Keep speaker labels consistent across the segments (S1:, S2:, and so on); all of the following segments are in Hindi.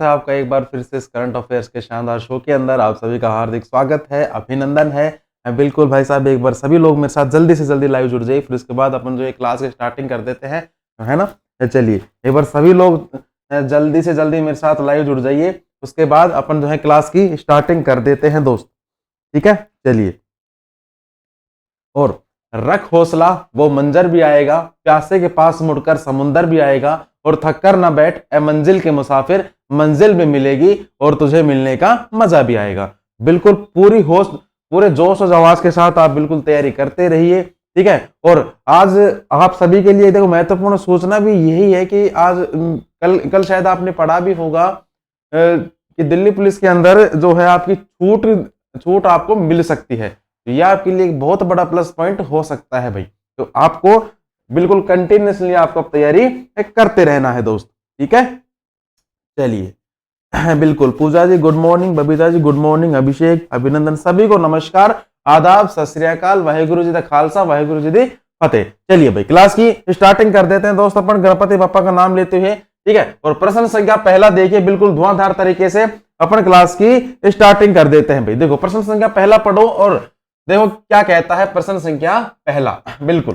S1: है आपका एक बार फिर से इस करंट अफेयर्स के शानदार शो के अंदर। आप सभी का हार्दिक स्वागत है, अभिनंदन है। बिल्कुल भाई साहब, एक बार सभी लोग मेरे साथ जल्दी से जल्दी लाइव जुड़ जाइए, फिर उसके बाद अपन जो है क्लास की स्टार्टिंग कर देते हैं, है ना। चलिए एक बार सभी लोग जल्दी से जल्दी मेरे साथ लाइव जुड़ जाइए, उसके बाद अपन जो है क्लास की स्टार्टिंग कर देते हैं दोस्त, ठीक है। चलिए, और रख हौसला वो मंजर भी आएगा, प्यासे के पास मुड़कर समुंदर भी आएगा, और थक कर ना बैठ ए मंजिल के मुसाफिर, मंजिल में मिलेगी और तुझे मिलने का मजा भी आएगा। बिल्कुल पूरी होश, पूरे जोश और जवाश के साथ आप बिल्कुल तैयारी करते रहिए, ठीक है। और आज आप सभी के लिए देखो महत्वपूर्ण सूचना भी यही है कि आज कल शायद आपने पढ़ा भी होगा कि दिल्ली पुलिस के अंदर जो है आपकी छूट आपको मिल सकती है। यह आपके लिए एक बहुत बड़ा प्लस पॉइंट हो सकता है भाई। तो आपको बिल्कुल कंटिन्यूसली आपको तैयारी करते रहना है दोस्त, ठीक है। चलिए बिल्कुल, पूजा जी good morning, Babita ji good morning, अभिषेक, अभिनंदन, सभी को नमस्कार, आदाब, सत श्री अकाल, वाहेगुरु जी दा खालसा, वाहेगुरु जी दी फतेह। चलिए भाई क्लास की स्टार्टिंग कर देते हैं दोस्त, अपन गणपति बप्पा का नाम लेते हुए, ठीक है। और प्रश्न संख्या पहला देखिए, बिल्कुल धुआंधार तरीके से अपन क्लास की स्टार्टिंग कर देते हैं भाई। देखो प्रश्न संख्या पहला पढ़ो और देखो क्या कहता है प्रश्न संख्या पहला। बिल्कुल,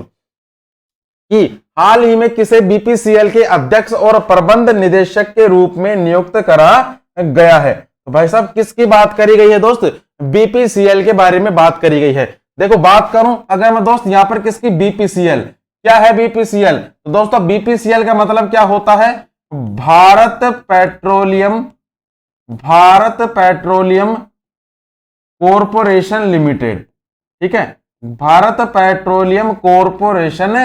S1: कि हाल ही में किसे बीपीसीएल के अध्यक्ष और प्रबंध निदेशक के रूप में नियुक्त करा गया है। तो भाई साहब किसकी बात करी गई है दोस्त? बीपीसीएल के बारे में बात करी गई है। देखो बात करूं अगर मैं दोस्त यहां पर किसकी, बीपीसीएल, क्या है बीपीसीएल? तो दोस्तों बीपीसीएल का मतलब क्या होता है? भारत पेट्रोलियम कॉरपोरेशन लिमिटेड, ठीक है। भारत पेट्रोलियम कॉरपोरेशन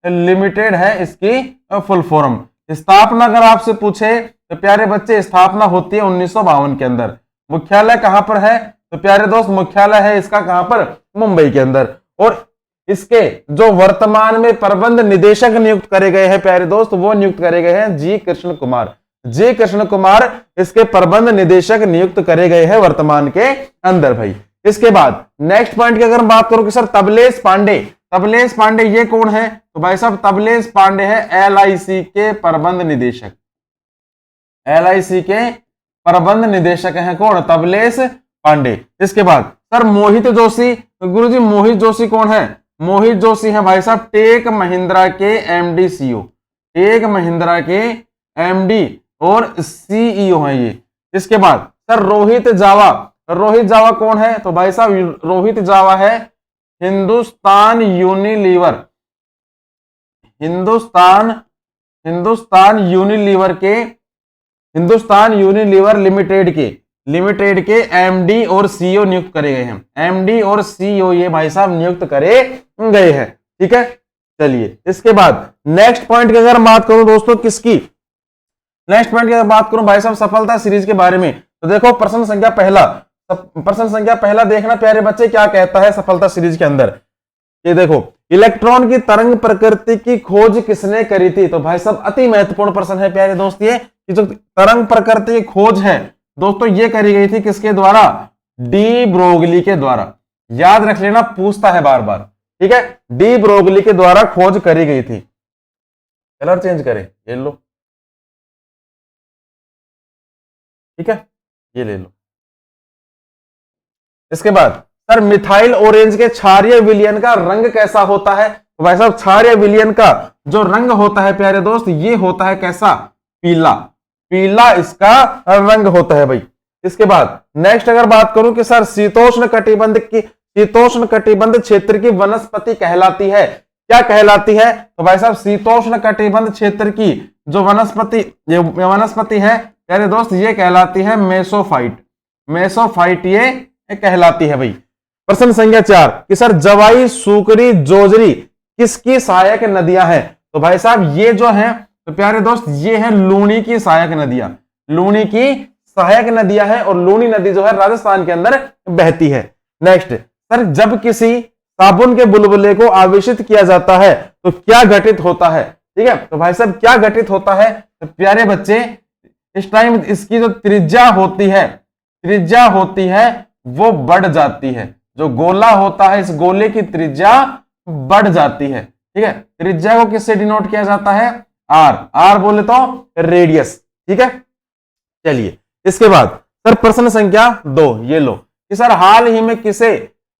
S1: लिमिटेड है इसकी फुल फॉर्म। स्थापना अगर आपसे पूछे तो प्यारे बच्चे स्थापना होती है 1952 के अंदर। मुख्यालय कहां पर है? तो प्यारे दोस्त मुख्यालय है इसका कहां पर? मुंबई के अंदर। और इसके जो वर्तमान में प्रबंध निदेशक नियुक्त करे गए हैं प्यारे दोस्त, वो नियुक्त करे गए हैं जी कृष्ण कुमार। जी कृष्ण कुमार इसके प्रबंध निदेशक नियुक्त करे गए हैं वर्तमान के अंदर भाई। इसके बाद नेक्स्ट पॉइंट की अगर बात करूं कि सर तबलेश पांडे ये कौन है? तो भाई साहब तबलेश पांडे है एलआईसी के प्रबंध निदेशक। एलआईसी के प्रबंध निदेशक हैं कौन? तबलेश पांडे। इसके बाद सर मोहित जोशी, गुरुजी मोहित जोशी कौन है? मोहित जोशी है भाई साहब टेक महिंद्रा के एमडी सीईओ, टेक महिंद्रा के एमडी और सीईओ है ये। इसके बाद सर रोहित जावा कौन है? तो भाई साहब रोहित जावा है हिंदुस्तान यूनिलीवर लिमिटेड के एमडी और सीईओ नियुक्त करे गए हैं। एमडी और सीईओ ये भाई साहब नियुक्त करे गए हैं, ठीक है। चलिए इसके बाद नेक्स्ट पॉइंट की अगर बात करूं दोस्तों किसकी, नेक्स्ट पॉइंट की अगर बात करूं भाई साहब सफलता सीरीज के बारे में, तो देखो प्रश्न संख्या पहला देखना प्यारे बच्चे क्या कहता है सफलता सीरीज के अंदर। ये देखो इलेक्ट्रॉन की तरंग प्रकृति की खोज किसने करी थी? तो भाई साहब अति महत्वपूर्ण प्रश्न है प्यारे दोस्त ये, कि जो तरंग प्रकृति की खोज है दोस्तों ये करी गई थी किसके द्वारा? डी ब्रोगली के द्वारा। याद रख लेना, पूछता है बार बार, ठीक है। डी ब्रोगली के द्वारा खोज करी गई थी। कलर चेंज करें, ये लो, ठीक है, ये ले लो। इसके बाद सर मिथाइल ऑरेंज के क्षारीय विलयन का रंग कैसा होता है? तो भाई साहब क्षारीय विलयन का जो रंग होता है प्यारे दोस्त ये होता है कैसा? पीला इसका रंग होता है भाई। इसके बाद नेक्स्ट अगर बात करूं कि सर शीतोष्ण कटिबंध क्षेत्र की वनस्पति कहलाती है, क्या कहलाती है? तो भाई साहब शीतोष्ण कटिबंध क्षेत्र की जो वनस्पति है प्यारे दोस्त ये कहलाती है मेसोफाइट ये कहलाती है भाई। प्रश्न संख्या 4 कि सर जवाई, सूकरी, जोजरी किसकी सहायक नदियां हैं? तो भाई साहब ये जो है तो प्यारे दोस्त ये है लूनी की सहायक नदियां हैं, और लूनी नदी जो है राजस्थान के अंदर बहती है। नेक्स्ट सर जब किसी साबुन के बुलबुले को आवेशित किया जाता है तो क्या घटित होता है? ठीक है, तो भाई साहब क्या घटित होता है? तो प्यारे बच्चे इस टाइम इसकी जो त्रिज्या होती है वो बढ़ जाती है। जो गोला होता है इस गोले की त्रिज्या बढ़ जाती है, ठीक है। त्रिज्या को किससे डिनोट किया जाता है? आर बोले तो रेडियस, ठीक है। चलिए इसके बाद सर प्रश्न संख्या 2 ये लो कि सर हाल ही में किसे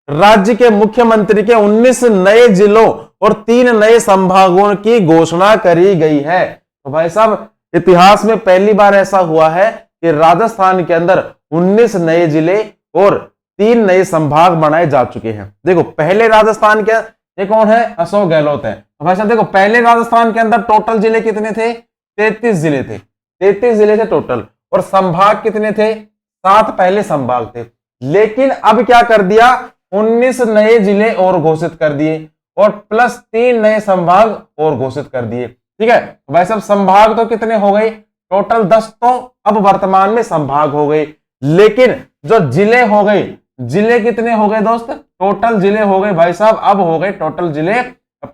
S1: राज्य के मुख्यमंत्री के 19 नए जिलों और 3 नए संभागों की घोषणा करी गई है। तो भाई साहब इतिहास में पहली बार ऐसा हुआ है कि राजस्थान के अंदर 19 नए जिले और 3 नए संभाग बनाए जा चुके हैं। देखो पहले राजस्थान के ये कौन है, अशोक गहलोत है। तो भाई साहब देखो पहले राजस्थान के अंदर टोटल जिले कितने थे, 33 जिले थे, 33 जिले थे टोटल, और संभाग कितने थे, 7 पहले संभाग थे। लेकिन अब क्या कर दिया, 19 नए जिले और घोषित कर दिए और प्लस 3 नए संभाग और घोषित कर दिए। ठीक है भाई साहब संभाग तो कितने हो गए, टोटल 10 तो अब वर्तमान में संभाग हो गए, लेकिन जो जिले हो गए, जिले कितने हो गए दोस्त, टोटल जिले हो गए भाई साहब अब हो गए टोटल जिले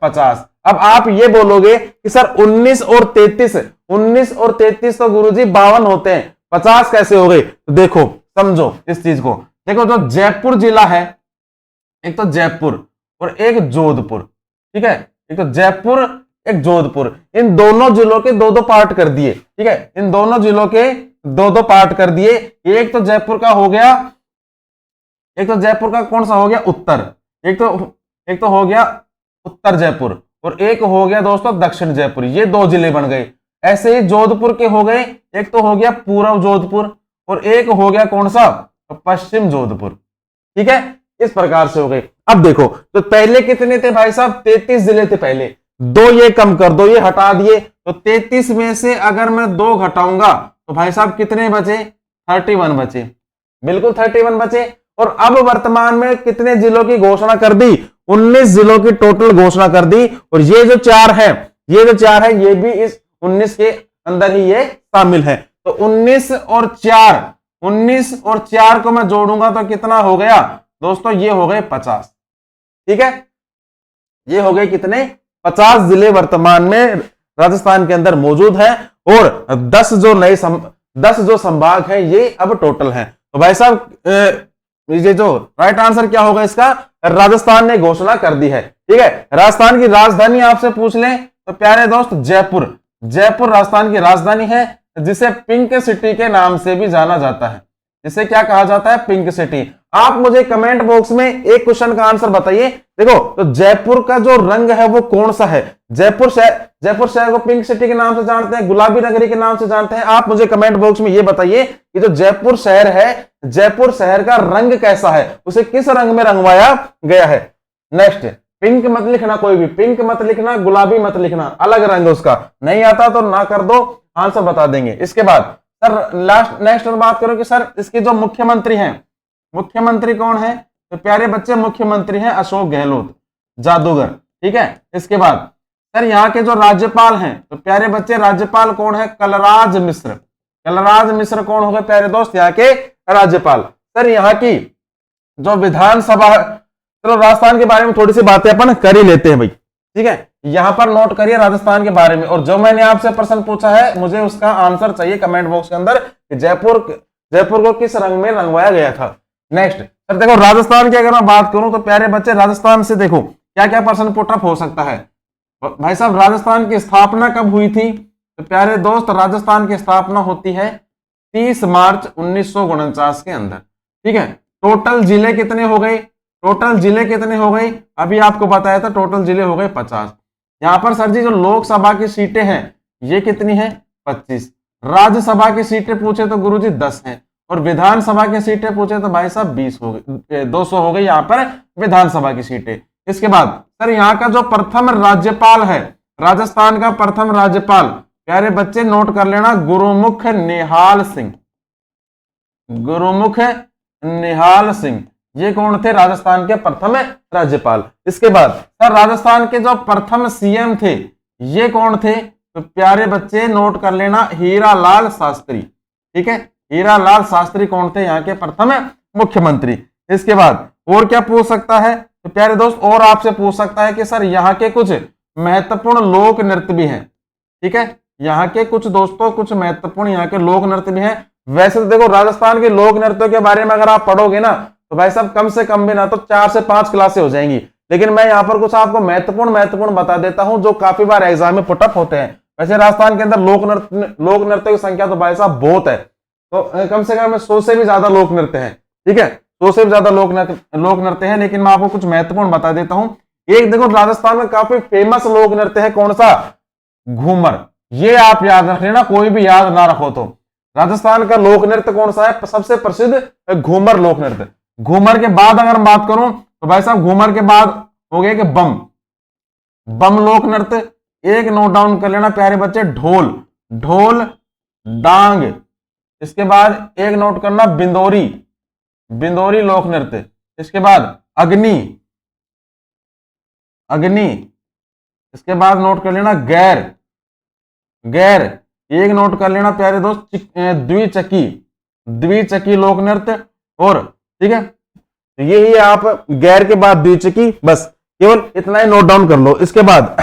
S1: 50। अब आप ये बोलोगे कि सर 19 और 33 तो गुरुजी 52 होते हैं, 50 कैसे हो गए। तो देखो समझो इस चीज को, देखो जो जयपुर जिला है, एक तो जयपुर और एक जोधपुर, ठीक है, एक तो जयपुर एक जोधपुर, इन दोनों जिलों के 2-2 पार्ट कर दिए। ठीक है, इन दोनों जिलों के 2-2 पार्ट कर दिए। एक तो जयपुर का हो गया, एक तो जयपुर का कौन सा हो गया, उत्तर, एक तो हो गया उत्तर जयपुर और एक हो गया दोस्तों दक्षिण जयपुर, ये 2 जिले बन गए। ऐसे ही जोधपुर के हो गए, एक तो हो गया पूर्व जोधपुर और एक हो गया कौन सा, पश्चिम जोधपुर। ठीक है, इस प्रकार से हो गए। अब देखो तो पहले कितने थे भाई साहब, 33 जिले थे पहले, 2 ये कम कर दो, ये हटा दिए, तो 33 में से अगर मैं 2 घटाऊंगा तो भाई साहब कितने बचे, 31 बचे, बिल्कुल 31 बचे। और अब वर्तमान में कितने जिलों की घोषणा कर दी, 19 जिलों की टोटल घोषणा कर दी। और ये जो 4 है, ये जो 4 है ये भी इस 19 के अंदर ही ये शामिल है। तो 19 और 4 को मैं जोड़ूंगा तो कितना हो गया दोस्तों, ये हो गए 50। ठीक है, ये हो गए कितने, 50 जिले वर्तमान में राजस्थान के अंदर मौजूद है और 10 जो संभाग है ये अब टोटल है। तो भाई साहब ये जो राइट आंसर क्या होगा इसका, राजस्थान ने घोषणा कर दी है। ठीक है, राजस्थान की राजधानी आपसे पूछ लें तो प्यारे दोस्त जयपुर, जयपुर राजस्थान की राजधानी है, जिसे पिंक सिटी के नाम से भी जाना जाता है। जिसे क्या कहा जाता है, पिंक सिटी। आप मुझे कमेंट बॉक्स में एक क्वेश्चन का आंसर बताइए। देखो तो जयपुर का जो रंग है वो कौन सा है, जयपुर शहर को पिंक सिटी के नाम से जानते हैं, गुलाबी नगरी के नाम से जानते हैं। आप मुझे कमेंट बॉक्स में ये बताइए कि जो जयपुर शहर है, जयपुर शहर का रंग कैसा है, उसे किस रंग में रंगवाया गया है। नेक्स्ट, पिंक मत लिखना, कोई भी पिंक मत लिखना, गुलाबी मत लिखना, अलग रंग उसका। नहीं आता तो ना कर दो, आंसर बता देंगे। इसके बाद सर नेक्स्ट बात करो कि सर इसके जो मुख्यमंत्री हैं, मुख्यमंत्री कौन है, तो प्यारे बच्चे मुख्यमंत्री हैं अशोक गहलोत, जादूगर। ठीक है, इसके बाद सर यहाँ के जो राज्यपाल हैं, तो प्यारे बच्चे राज्यपाल कौन है, कलराज मिश्र। कलराज मिश्र कौन हो गए प्यारे दोस्त, यहाँ के राज्यपाल। सर यहाँ की जो विधानसभा, चलो राजस्थान के बारे में थोड़ी सी बातें अपन कर ही लेते हैं भाई। ठीक है, यहां पर नोट करिए राजस्थान के बारे में। और जो मैंने आपसे प्रश्न पूछा है मुझे उसका आंसर चाहिए कमेंट बॉक्स के अंदर कि जयपुर को किस रंग में रंगवाया गया था। नेक्स्ट सर देखो राजस्थान की अगर मैं बात करूं तो प्यारे बच्चे राजस्थान से देखो क्या क्या प्रश्न पुटअप हो सकता है। भाई साहब राजस्थान की स्थापना कब हुई थी, तो प्यारे दोस्त राजस्थान की स्थापना होती है 30 मार्च 1949 के अंदर। ठीक है, टोटल जिले कितने हो गए, टोटल जिले कितने हो गए, अभी आपको बताया था टोटल जिले हो गए 50। यहां पर सर जी जो लोकसभा की सीटें हैं ये कितनी है, 25। राज्यसभा की सीटें पूछे तो गुरुजी 10 हैं और विधानसभा की सीटें पूछे तो भाई साहब 20 हो गए, 200 हो गई यहाँ पर विधानसभा की सीटें। इसके बाद सर यहाँ का जो प्रथम राज्यपाल है, राजस्थान का प्रथम राज्यपाल, प्यारे बच्चे नोट कर लेना, गुरुमुख निहाल सिंह। गुरुमुख निहाल सिंह ये कौन थे, राजस्थान के प्रथम राज्यपाल। इसके बाद सर राजस्थान के जो प्रथम सीएम थे ये कौन थे, तो प्यारे बच्चे नोट कर लेना, हीरालाल शास्त्री। ठीक है, हीरालाल शास्त्री कौन थे, यहाँ के प्रथम मुख्यमंत्री। इसके बाद और क्या पूछ सकता है, तो प्यारे दोस्त और आपसे पूछ सकता है कि सर यहाँ के कुछ महत्वपूर्ण लोक नृत्य भी हैं। ठीक है, यहाँ के कुछ दोस्तों कुछ महत्वपूर्ण यहाँ के लोक नृत्य भी हैं। वैसे तो देखो राजस्थान के लोक नृत्यों के बारे में अगर आप पढ़ोगे ना तो भाई साहब कम से कम भी ना तो 4 से 5 क्लासें हो जाएंगी, लेकिन मैं यहाँ पर कुछ आपको महत्वपूर्ण बता देता हूं जो काफी बार एग्जाम में पुटअप होते हैं। वैसे राजस्थान के अंदर लोक नृत्य की संख्या तो भाई साहब बहुत है, तो कम से कम 100 से भी ज्यादा लोक नृत्य है। ठीक है, 100 से भी ज्यादा लोक नृत्य है। लेकिन मैं आपको कुछ महत्वपूर्ण बता देता हूं। एक देखो, राजस्थान में काफी फेमस लोक नृत्य है, कौन सा? घूमर। ये आप याद रख लेना, कोई भी याद ना रखो तो। राजस्थान का लोक नृत्य कौन सा है? सबसे प्रसिद्ध घूमर लोक नृत्य। घूमर के बाद अगर बात करूं तो भाई साहब, घूमर के बाद हो गया कि बम। बम लोक नृत्य, एक नोट डाउन कर लेना प्यारे बच्चे, ढोल। ढोल डांग। इसके बाद एक नोट करना बिंदोरी। बिंदोरी लोक नृत्य। इसके बाद अग्नि। अग्नि। इसके बाद नोट कर लेना गैर। गैर। एक नोट कर लेना प्यारे दोस्त, द्विचकी। द्विचकी लोक नृत्य। और ठीक है, यही आप गैर के बाद द्विचकी, बस केवल इतना ही नोट डाउन कर लो। इसके बाद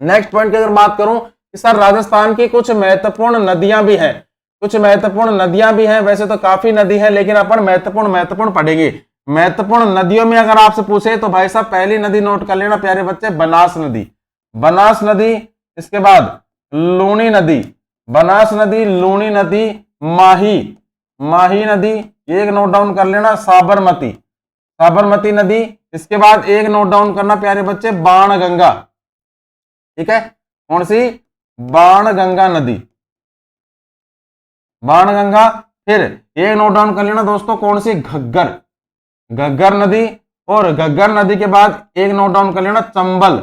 S1: नेक्स्ट पॉइंट की अगर बात करूं कि सर राजस्थान की कुछ महत्वपूर्ण नदियां भी हैं। कुछ महत्वपूर्ण नदियां भी हैं, वैसे तो काफी नदी है लेकिन अपन महत्वपूर्ण पढ़ेंगे। महत्वपूर्ण नदियों में अगर आपसे पूछे तो भाई साहब, पहली नदी नोट कर लेना प्यारे बच्चे, बनास नदी। बनास नदी। इसके बाद लूणी नदी। बनास नदी, लूणी नदी, माही। माही नदी। एक नोट डाउन कर लेना साबरमती। साबरमती नदी। इसके बाद एक नोट डाउन करना प्यारे बच्चे, बाणगंगा। ठीक है, कौन सी? बाणगंगा नदी। बाणगंगा। फिर एक नोट डाउन कर लेना दोस्तों, कौन सी? घग्गर। घग्गर नदी। और घग्गर नदी के बाद एक नोट डाउन कर लेना चंबल।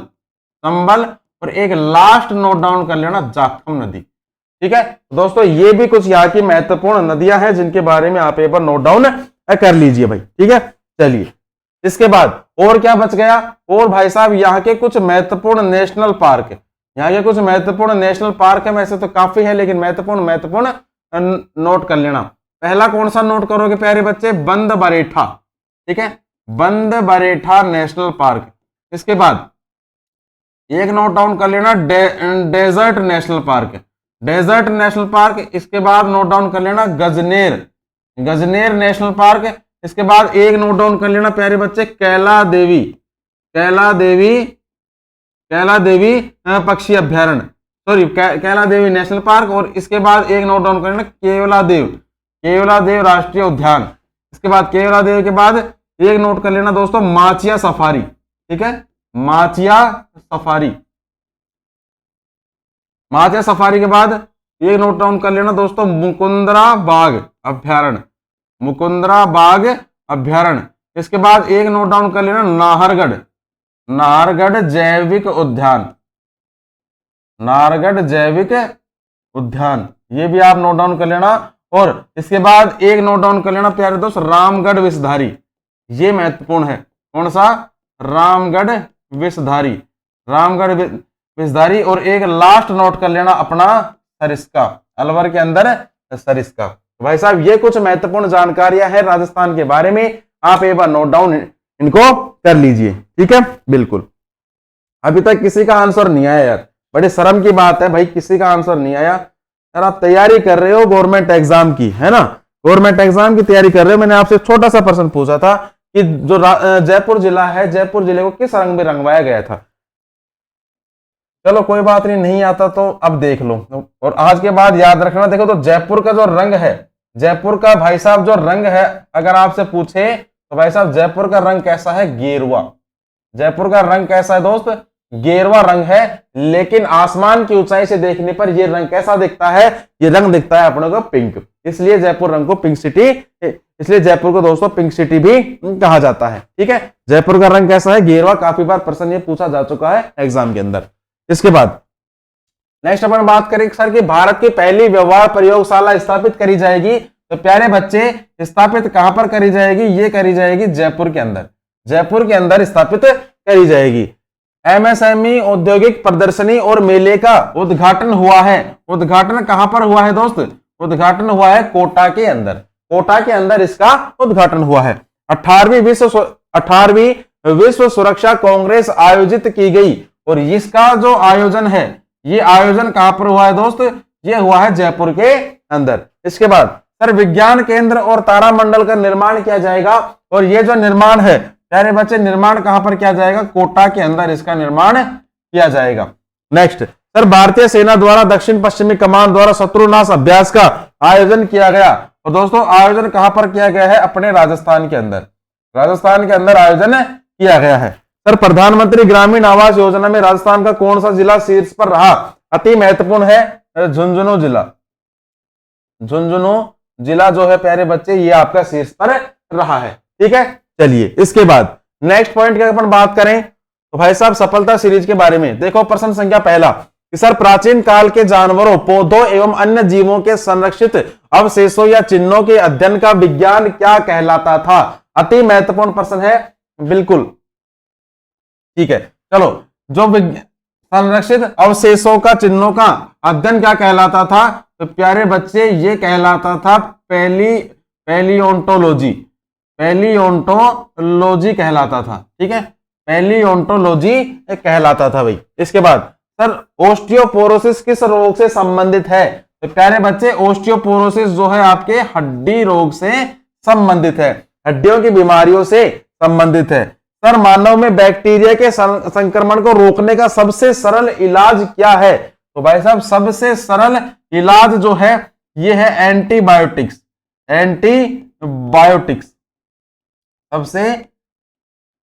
S1: चंबल। और एक लास्ट नोट डाउन कर लेना जाखम नदी। ठीक है दोस्तों, ये भी कुछ यहाँ की महत्वपूर्ण नदियां हैं जिनके बारे में आप एक बार नोट डाउन कर लीजिए भाई। ठीक है, चलिए इसके बाद और क्या बच गया? और भाई साहब, यहाँ के कुछ महत्वपूर्ण नेशनल पार्क। यहाँ के कुछ महत्वपूर्ण नेशनल पार्क है, वैसे तो काफी है लेकिन महत्वपूर्ण नोट कर लेना। पहला कौन सा नोट करोगे प्यारे बच्चे? बंद बरेठा। ठीक है, बंद बरेठा नेशनल पार्क। इसके बाद एक नोट डाउन कर लेना desert national park. Desert national park. इसके बाद नोट डाउन कर लेना गजनेर। Gajner national park. इसके बाद एक नोट डाउन कर लेना प्यारे बच्चे, कैला देवी। कैला देवी। कैला देवी पक्षी अभ्यारण्य, सॉरी कैला देवी नेशनल पार्क। और इसके बाद एक नोट डाउन कर लेना केवला देव। केवला देव राष्ट्रीय उद्यान। इसके बाद केवला देव के बाद एक नोट कर लेना दोस्तों, माचिया सफारी। ठीक है, माचिया सफारी। माचिया सफारी के बाद एक नोट डाउन कर लेना दोस्तों, मुकुंदरा बाग अभ्यारण्य। मुकुंदरा बाग अभ्यारण्य। इसके बाद एक नोट डाउन कर लेना नाहरगढ़। नाहरगढ़ जैविक उद्यान। नाहरगढ़ जैविक उद्यान, ये भी आप नोट डाउन कर लेना। और इसके बाद एक नोट डाउन कर लेना प्यारे दोस्त, रामगढ़ विषधारी। ये महत्वपूर्ण है, कौन सा? रामगढ़ विषधारी। रामगढ़ विषधारी। और एक लास्ट नोट कर लेना अपना सरिस्का, अलवर के अंदर सरिस्का। भाई साहब, ये कुछ महत्वपूर्ण जानकारियां हैं राजस्थान के बारे में, आप एक बार नोट डाउन इनको कर लीजिए। ठीक है, बिल्कुल। अभी तक किसी का आंसर नहीं आया यार, बड़ी शर्म की बात है भाई, किसी का आंसर नहीं आया यार। आप तैयारी कर रहे हो गवर्नमेंट एग्जाम की, है ना? गवर्नमेंट एग्जाम की तैयारी कर रहे हो। मैंने आपसे छोटा सा प्रश्न पूछा था कि जो जयपुर जिला है, जयपुर जिले को किस रंग में रंगवाया गया था? चलो कोई बात नहीं, नहीं आता तो अब देख लो। और आज के बाद याद रखना, देखो तो जयपुर का जो रंग है, जयपुर का भाई साहब जो रंग है, अगर आपसे पूछे तो भाई साहब जयपुर का रंग कैसा है? गेरुआ। जयपुर का रंग कैसा है दोस्त? गेरुआ रंग है। लेकिन आसमान की ऊंचाई से देखने पर यह रंग कैसा दिखता है? ये रंग दिखता है अपने को पिंक। इसलिए जयपुर रंग को पिंक सिटी, इसलिए जयपुर को दोस्तों पिंक सिटी भी कहा जाता है। ठीक है, जयपुर का रंग कैसा है? गेरुआ। काफी बार प्रश्न ये पूछा जा चुका है एग्जाम के अंदर। इसके बाद नेक्स्ट अपन बात करें सर कि भारत की पहली व्यवहार प्रयोगशाला स्थापित करी जाएगी, तो प्यारे बच्चे स्थापित कहां पर करी जाएगी? ये करी जाएगी जयपुर के अंदर। जयपुर के अंदर स्थापित करी जाएगी। एमएसएमई औद्योगिक प्रदर्शनी और मेले का उद्घाटन हुआ है। उद्घाटन कहां पर हुआ है दोस्त? उद्घाटन हुआ है कोटा के अंदर। कोटा के अंदर इसका उद्घाटन हुआ है। 18वीं विश्व सुरक्षा कांग्रेस आयोजित की गई, और इसका जो आयोजन है, ये आयोजन कहां पर हुआ है दोस्त? ये हुआ है जयपुर के अंदर। इसके बाद सर विज्ञान केंद्र और तारामंडल का निर्माण किया जाएगा, और ये जो निर्माण है प्यारे बच्चे, निर्माण कहां पर किया जाएगा? कोटा के अंदर इसका निर्माण किया जाएगा। नेक्स्ट सर, भारतीय सेना द्वारा दक्षिण पश्चिमी कमान द्वारा शत्रुनाश अभ्यास का आयोजन किया गया। और दोस्तों आयोजन कहां पर किया गया है? अपने राजस्थान के अंदर, राजस्थान के अंदर आयोजन किया गया है। सर प्रधानमंत्री ग्रामीण आवास योजना में राजस्थान का कौन सा जिला शीर्ष पर रहा? अति महत्वपूर्ण है झुंझुनू जिला। झुंझुनू जिला जो है प्यारे बच्चे ये आपका शीर्ष पर रहा है। ठीक है, चलिए इसके बाद नेक्स्ट पॉइंट की अपन बात करें तो भाई साहब सफलता सीरीज के बारे में देखो। प्रश्न संख्या पहला कि सर प्राचीन काल के जानवरों, पौधों एवं अन्य जीवों के संरक्षित अवशेषों या चिन्हों के अध्ययन का विज्ञान क्या कहलाता था? अति महत्वपूर्ण प्रश्न है, बिल्कुल ठीक है। चलो, जो संरक्षित अवशेषों का चिन्हों का अध्ययन क्या कहलाता था? तो प्यारे बच्चे ये कहलाता था पैलियोंटोलॉजी। पैलियोंटोलॉजी कहलाता था। ठीक है, पैलियोंटोलॉजी कहलाता था भाई। इसके बाद सर ओस्टियोपोरोसिस किस रोग से संबंधित है? तो प्यारे बच्चे ओस्टियोपोरोसिस जो है आपके हड्डी रोग से संबंधित है, हड्डियों की बीमारियों से संबंधित है। सर मानव में बैक्टीरिया के संक्रमण को रोकने का सबसे सरल इलाज क्या है? तो भाई साहब सबसे सरल इलाज जो है ये है एंटीबायोटिक्स। एंटीबायोटिक्स सबसे,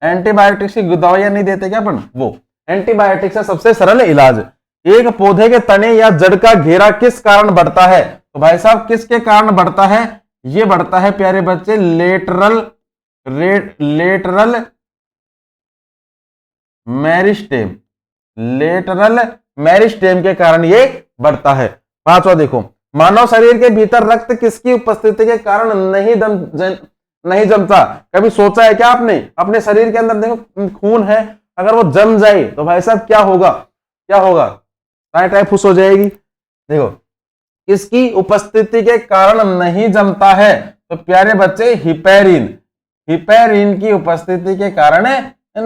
S1: एंटीबायोटिक्स की दवाइयां नहीं देते क्या अपन? वो एंटीबायोटिक्स है सबसे सरल इलाज। एक पौधे के तने या जड़ का घेरा किस कारण बढ़ता है? तो भाई साहब किसके कारण बढ़ता है? ये बढ़ता है प्यारे बच्चे लेटरल मेरिस्टेम। लेटरल मेरिस्टेम के कारण ये बढ़ता है। पांचवा देखो, मानव शरीर के भीतर रक्त किसकी उपस्थिति के कारण नहीं जमता? कभी सोचा है क्या आपने? अपने शरीर के अंदर देखो खून है, अगर वो जम जाए तो भाई साहब क्या होगा? क्या होगा? टाइफus हो जाएगी। देखो इसकी उपस्थिति के कारण नहीं जमता है तो प्यारे बच्चे हिपेरिन की उपस्थिति के कारण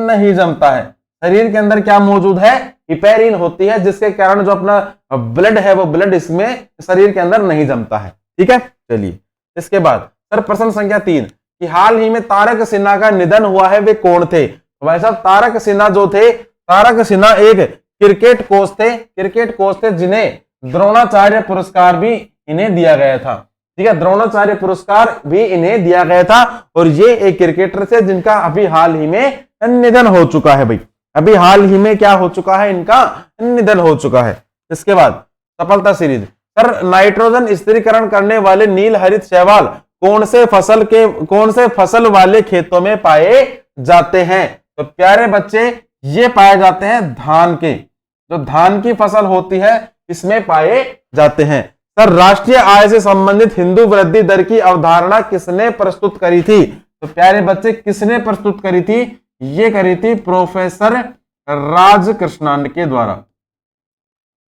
S1: नहीं जमता है। शरीर के अंदर क्या मौजूद है? हिपेरिन होती है, जिसके कारण जो अपना ब्लड है वो ब्लड इसमें शरीर के अंदर नहीं जमता है। ठीक है, चलिए इसके बाद सर प्रश्न संख्या 3 कि हाल ही में तारक सिन्हा का निधन हुआ है, वे कौन थे? तो भाई साहब तारक सिन्हा जो थे, तारक सिन्हा एक क्रिकेट कोच थे जिन्हें द्रोणाचार्य पुरस्कार भी इन्हें दिया गया था। ठीक है, द्रोणाचार्य पुरस्कार भी इन्हें दिया गया था और ये एक क्रिकेटर थे जिनका अभी हाल ही में निधन हो चुका है भाई। अभी हाल ही में क्या हो चुका है? इनका निधन हो चुका है। इसके बाद सफलता सीरीज सर नाइट्रोजन स्थिरीकरण करने वाले नील हरित शैवाल कौन से फसल वाले खेतों में पाए जाते हैं? तो प्यारे बच्चे ये पाए जाते हैं धान के, जो धान की फसल होती है इसमें पाए जाते हैं। सर राष्ट्रीय आय से संबंधित हिंदू वृद्धि दर की अवधारणा किसने प्रस्तुत करी थी? तो प्यारे बच्चे किसने प्रस्तुत करी थी? ये करी थी प्रोफेसर राजकृष्णन के द्वारा।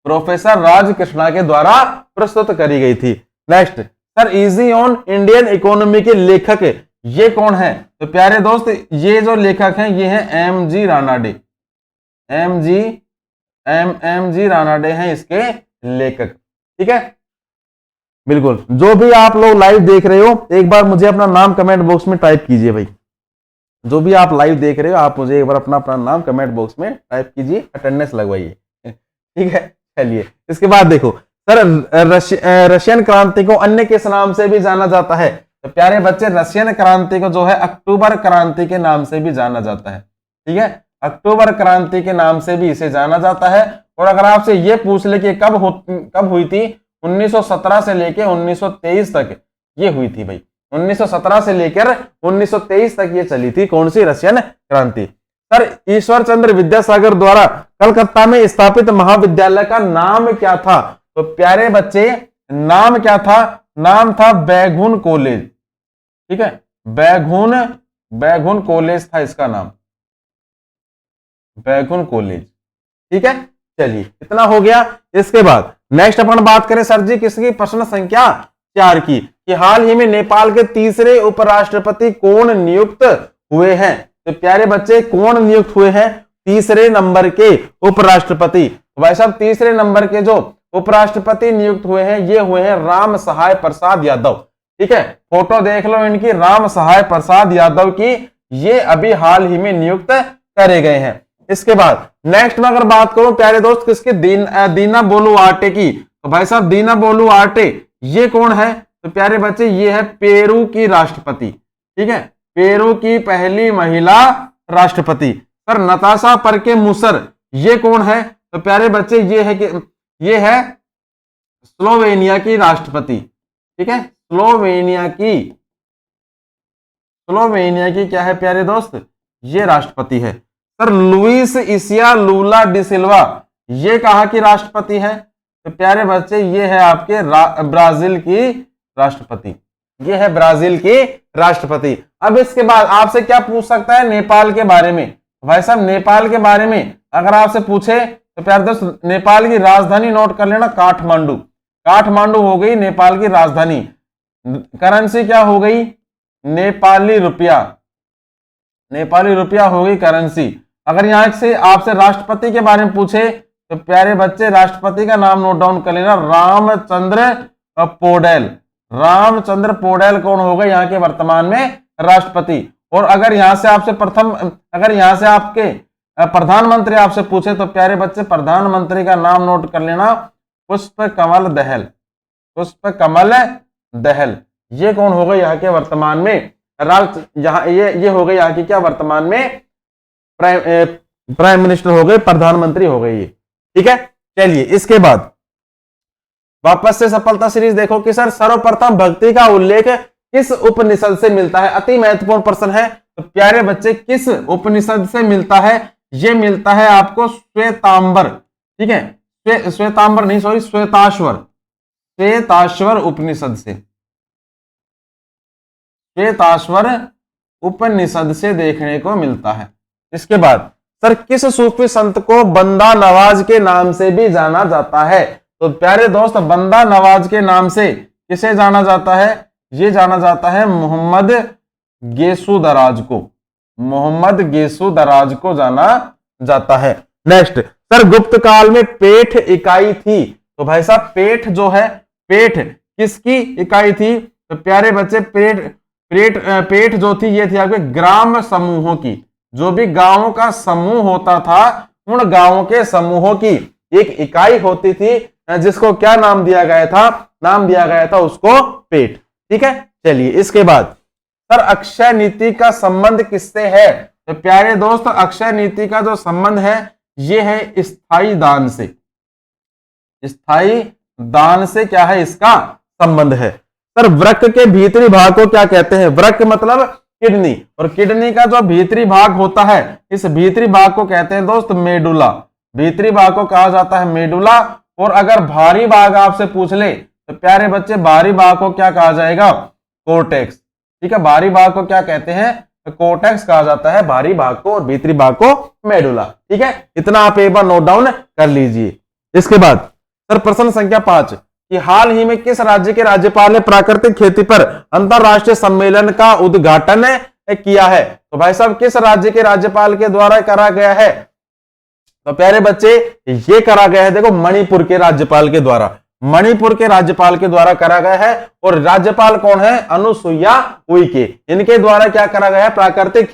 S1: प्रोफेसर राजकृष्णा के द्वारा प्रस्तुत करी गई थी। Next sir easy on Indian economy के लेखक ये कौन है? तो प्यारे दोस्त ये जो लेखक हैं ये हैं एम.जी. रानाडे। एम.जी. रानाडे हैं इसके लेखक। ठीक है, बिल्कुल। जो भी आप लोग लाइव देख रहे हो एक बार मुझे अपना नाम कमेंट बॉक्स में टाइप कीजिए भाई। जो भी आप लाइव देख रहे हो आप मुझे एक बार अपना नाम कमेंट बॉक्स में टाइप कीजिए, अटेंडेंस लगवाइए। ठीक है, चलिए इसके बाद देखो सर रशियन क्रांति को अन्य किस नाम से भी जाना जाता है? तो प्यारे बच्चे रशियन क्रांति को जो है अक्टूबर क्रांति के नाम से भी जाना जाता है। ठीक है, अक्टूबर क्रांति के नाम से भी इसे जाना जाता है। और अगर आपसे ये पूछ ले कि कब हुई थी? 1917 से लेकर 1923 तक ये हुई थी भाई। 1917 से लेकर 1923 तक ये चली थी। कौन सी? रशियन क्रांति। सर ईश्वर चंद्र विद्यासागर द्वारा कलकत्ता में स्थापित महाविद्यालय का नाम क्या था? तो प्यारे बच्चे नाम क्या था? नाम था बैगुन कॉलेज। ठीक है, बैगुन कॉलेज था इसका नाम, बैगुन कॉलेज। ठीक है, चलिए इतना हो गया। इसके बाद नेक्स्ट अपन बात करें सर जी किसकी? प्रश्न संख्या 4 की कि हाल ही में नेपाल के तीसरे उपराष्ट्रपति कौन नियुक्त हुए हैं? तो प्यारे बच्चे कौन नियुक्त हुए हैं तीसरे नंबर के उपराष्ट्रपति? भाई साहब तीसरे नंबर के जो उपराष्ट्रपति नियुक्त हुए हैं ये हुए हैं राम सहाय प्रसाद यादव। ठीक है, फोटो देख लो इनकी, राम सहाय प्रसाद यादव की, ये अभी हाल ही में नियुक्त करे गए हैं। इसके बाद नेक्स्ट में अगर बात करूं प्यारे दोस्त किसकी? दीना बोलू आटे की। तो भाई साहब दीना बोलू आटे ये कौन है? तो प्यारे बच्चे ये है पेरू की राष्ट्रपति। ठीक है, पेरू की पहली महिला राष्ट्रपति। सर नताशा परके मुसर ये कौन है? तो प्यारे बच्चे ये है कि ये है स्लोवेनिया की राष्ट्रपति। ठीक है, स्लोवेनिया की क्या है प्यारे दोस्त? ये राष्ट्रपति है। सर लुइस इसिया लूला डिसिल्वा ये कहाँ की राष्ट्रपति है? तो प्यारे बच्चे ये है आपके ब्राजील की राष्ट्रपति। ये है ब्राजील की राष्ट्रपति। अब इसके बाद आपसे क्या पूछ सकता है? नेपाल के बारे में। भाई साहब नेपाल के बारे में अगर आपसे पूछे तो प्यारे दोस्त नेपाल की राजधानी नोट कर लेना, काठमांडू। काठमांडू हो गई नेपाल की राजधानी। करेंसी क्या हो गई? नेपाली रुपया। नेपाली रुपया हो गई करेंसी। अगर यहां से आपसे राष्ट्रपति के बारे में पूछे तो प्यारे बच्चे राष्ट्रपति का नाम नोट डाउन कर लेना, रामचंद्र पौडेल। रामचंद्र पौडेल कौन होगा यहाँ के वर्तमान में राष्ट्रपति। और अगर यहां से आपके प्रधानमंत्री आपसे पूछे तो प्यारे बच्चे प्रधानमंत्री का नाम नोट कर लेना, पुष्प कमल दहल। पुष्प कमल दहल ये कौन होगा यहाँ के वर्तमान में ये हो गई यहाँ की क्या वर्तमान में प्राइम मिनिस्टर हो गए, प्रधानमंत्री हो गए ये। ठीक है, चलिए इसके बाद वापस से सफलता सीरीज देखो कि सर सर्वप्रथम भक्ति का उल्लेख किस उपनिषद से मिलता है? अति महत्वपूर्ण प्रश्न है। तो प्यारे बच्चे किस उपनिषद से मिलता है? ये मिलता है आपको श्वेतांबर। ठीक है, श्वेतांबर नहीं सॉरी श्वेताश्वर उपनिषद से। श्वेताश्वर उपनिषद से देखने को मिलता है। इसके बाद सर किस सूफी संत को बंदा नवाज के नाम से भी जाना जाता है? तो प्यारे दोस्त बंदा नवाज के नाम से किसे जाना जाता है? ये जाना जाता है मोहम्मद गेसू दराज को। मोहम्मद गेसू दराज को जाना जाता है। नेक्स्ट सर गुप्त काल में पेठ इकाई थी। तो भाई साहब पेठ जो है, पेठ किसकी इकाई थी? तो प्यारे बच्चे पेठ जो थी ये थी आपके ग्राम समूहों की। जो भी गांवों का समूह होता था उन गांवों के समूहों की एक इकाई होती थी जिसको क्या नाम दिया गया था? नाम दिया गया था उसको पेठ। ठीक है, चलिए इसके बाद सर अक्षय नीति का संबंध किससे है? तो प्यारे दोस्त अक्षय नीति का जो संबंध है ये है स्थायी दान से। स्थायी दान से क्या है इसका संबंध है? सर वृक्क के भीतरी भाग को क्या कहते हैं? वृक्क मतलब किडनी, और किडनी का जो भीतरी भाग होता है इस भीतरी भाग को कहते हैं दोस्त मेडुला। भीतरी भाग को कहा जाता है मेडुला। और अगर भारी भाग आपसे पूछ ले तो प्यारे बच्चे भारी भाग को क्या कहा जाएगा? कोर्टेक्स। ठीक है, भारी भाग को क्या कहते हैं? कोर्टेक्स कहा जाता है भारी भाग को, और भीतरी भाग को मेडुला। ठीक है, इतना आप एक बार नोट डाउन कर लीजिए। इसके बाद सर प्रश्न संख्या 5 कि हाल ही में किस राज्य के राज्यपाल ने प्राकृतिक खेती पर अंतरराष्ट्रीय सम्मेलन का उद्घाटन किया है? तो भाई साहब किस राज्य के राज्यपाल के द्वारा करा गया है? तो प्यारे बच्चे ये करा गया है, देखो मणिपुर के राज्यपाल के द्वारा। मणिपुर के राज्यपाल के द्वारा करा गया है। और राज्यपाल कौन है? अनुसुईया उइके। इनके द्वारा क्या करा गया है? प्राकृतिक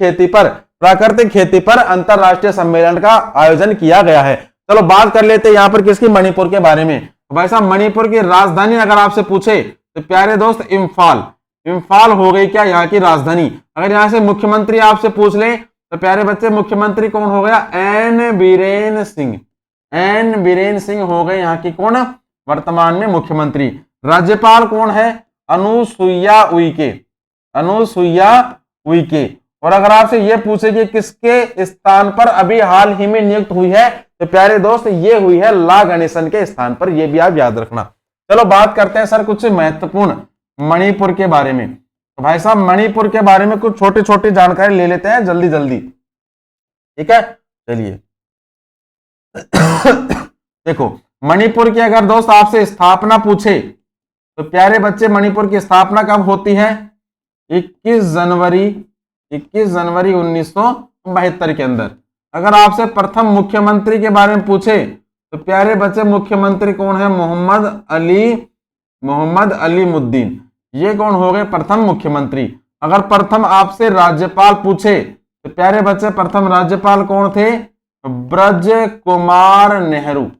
S1: खेती पर अंतरराष्ट्रीय सम्मेलन का आयोजन किया गया है। चलो बात कर लेते हैं यहां पर किसकी? मणिपुर के बारे में। तो भाई साहब मणिपुर की राजधानी अगर आपसे पूछे तो प्यारे दोस्त इम्फाल हो गई क्या यहाँ की राजधानी। अगर यहां से मुख्यमंत्री आपसे पूछ ले तो प्यारे बच्चे मुख्यमंत्री कौन हो गया? एन बीरेन सिंह हो गए यहाँ की कौन वर्तमान में मुख्यमंत्री। राज्यपाल कौन है? अनुसुईया उइके। और अगर आपसे ये पूछे कि किसके स्थान पर अभी हाल ही में नियुक्त हुई है तो प्यारे दोस्त ये हुई है ला गणेशन के स्थान पर। ये भी आप याद रखना। चलो बात करते हैं सर कुछ महत्वपूर्ण मणिपुर के बारे में। तो भाई साहब मणिपुर के बारे में कुछ छोटी छोटी जानकारी ले लेते हैं जल्दी जल्दी। ठीक है, चलिए देखो मणिपुर की अगर दोस्त आपसे स्थापना पूछे तो प्यारे बच्चे मणिपुर की स्थापना कब होती है? 21 जनवरी 1972 के अंदर। अगर आपसे प्रथम मुख्यमंत्री के बारे में पूछे तो प्यारे बच्चे मुख्यमंत्री कौन है? मोहम्मद अली मुद्दीन। ये कौन हो गए? प्रथम मुख्यमंत्री। अगर प्रथम आपसे राज्यपाल पूछे तो प्यारे बच्चे प्रथम राज्यपाल कौन थे? ब्रज कुमार नेहरू।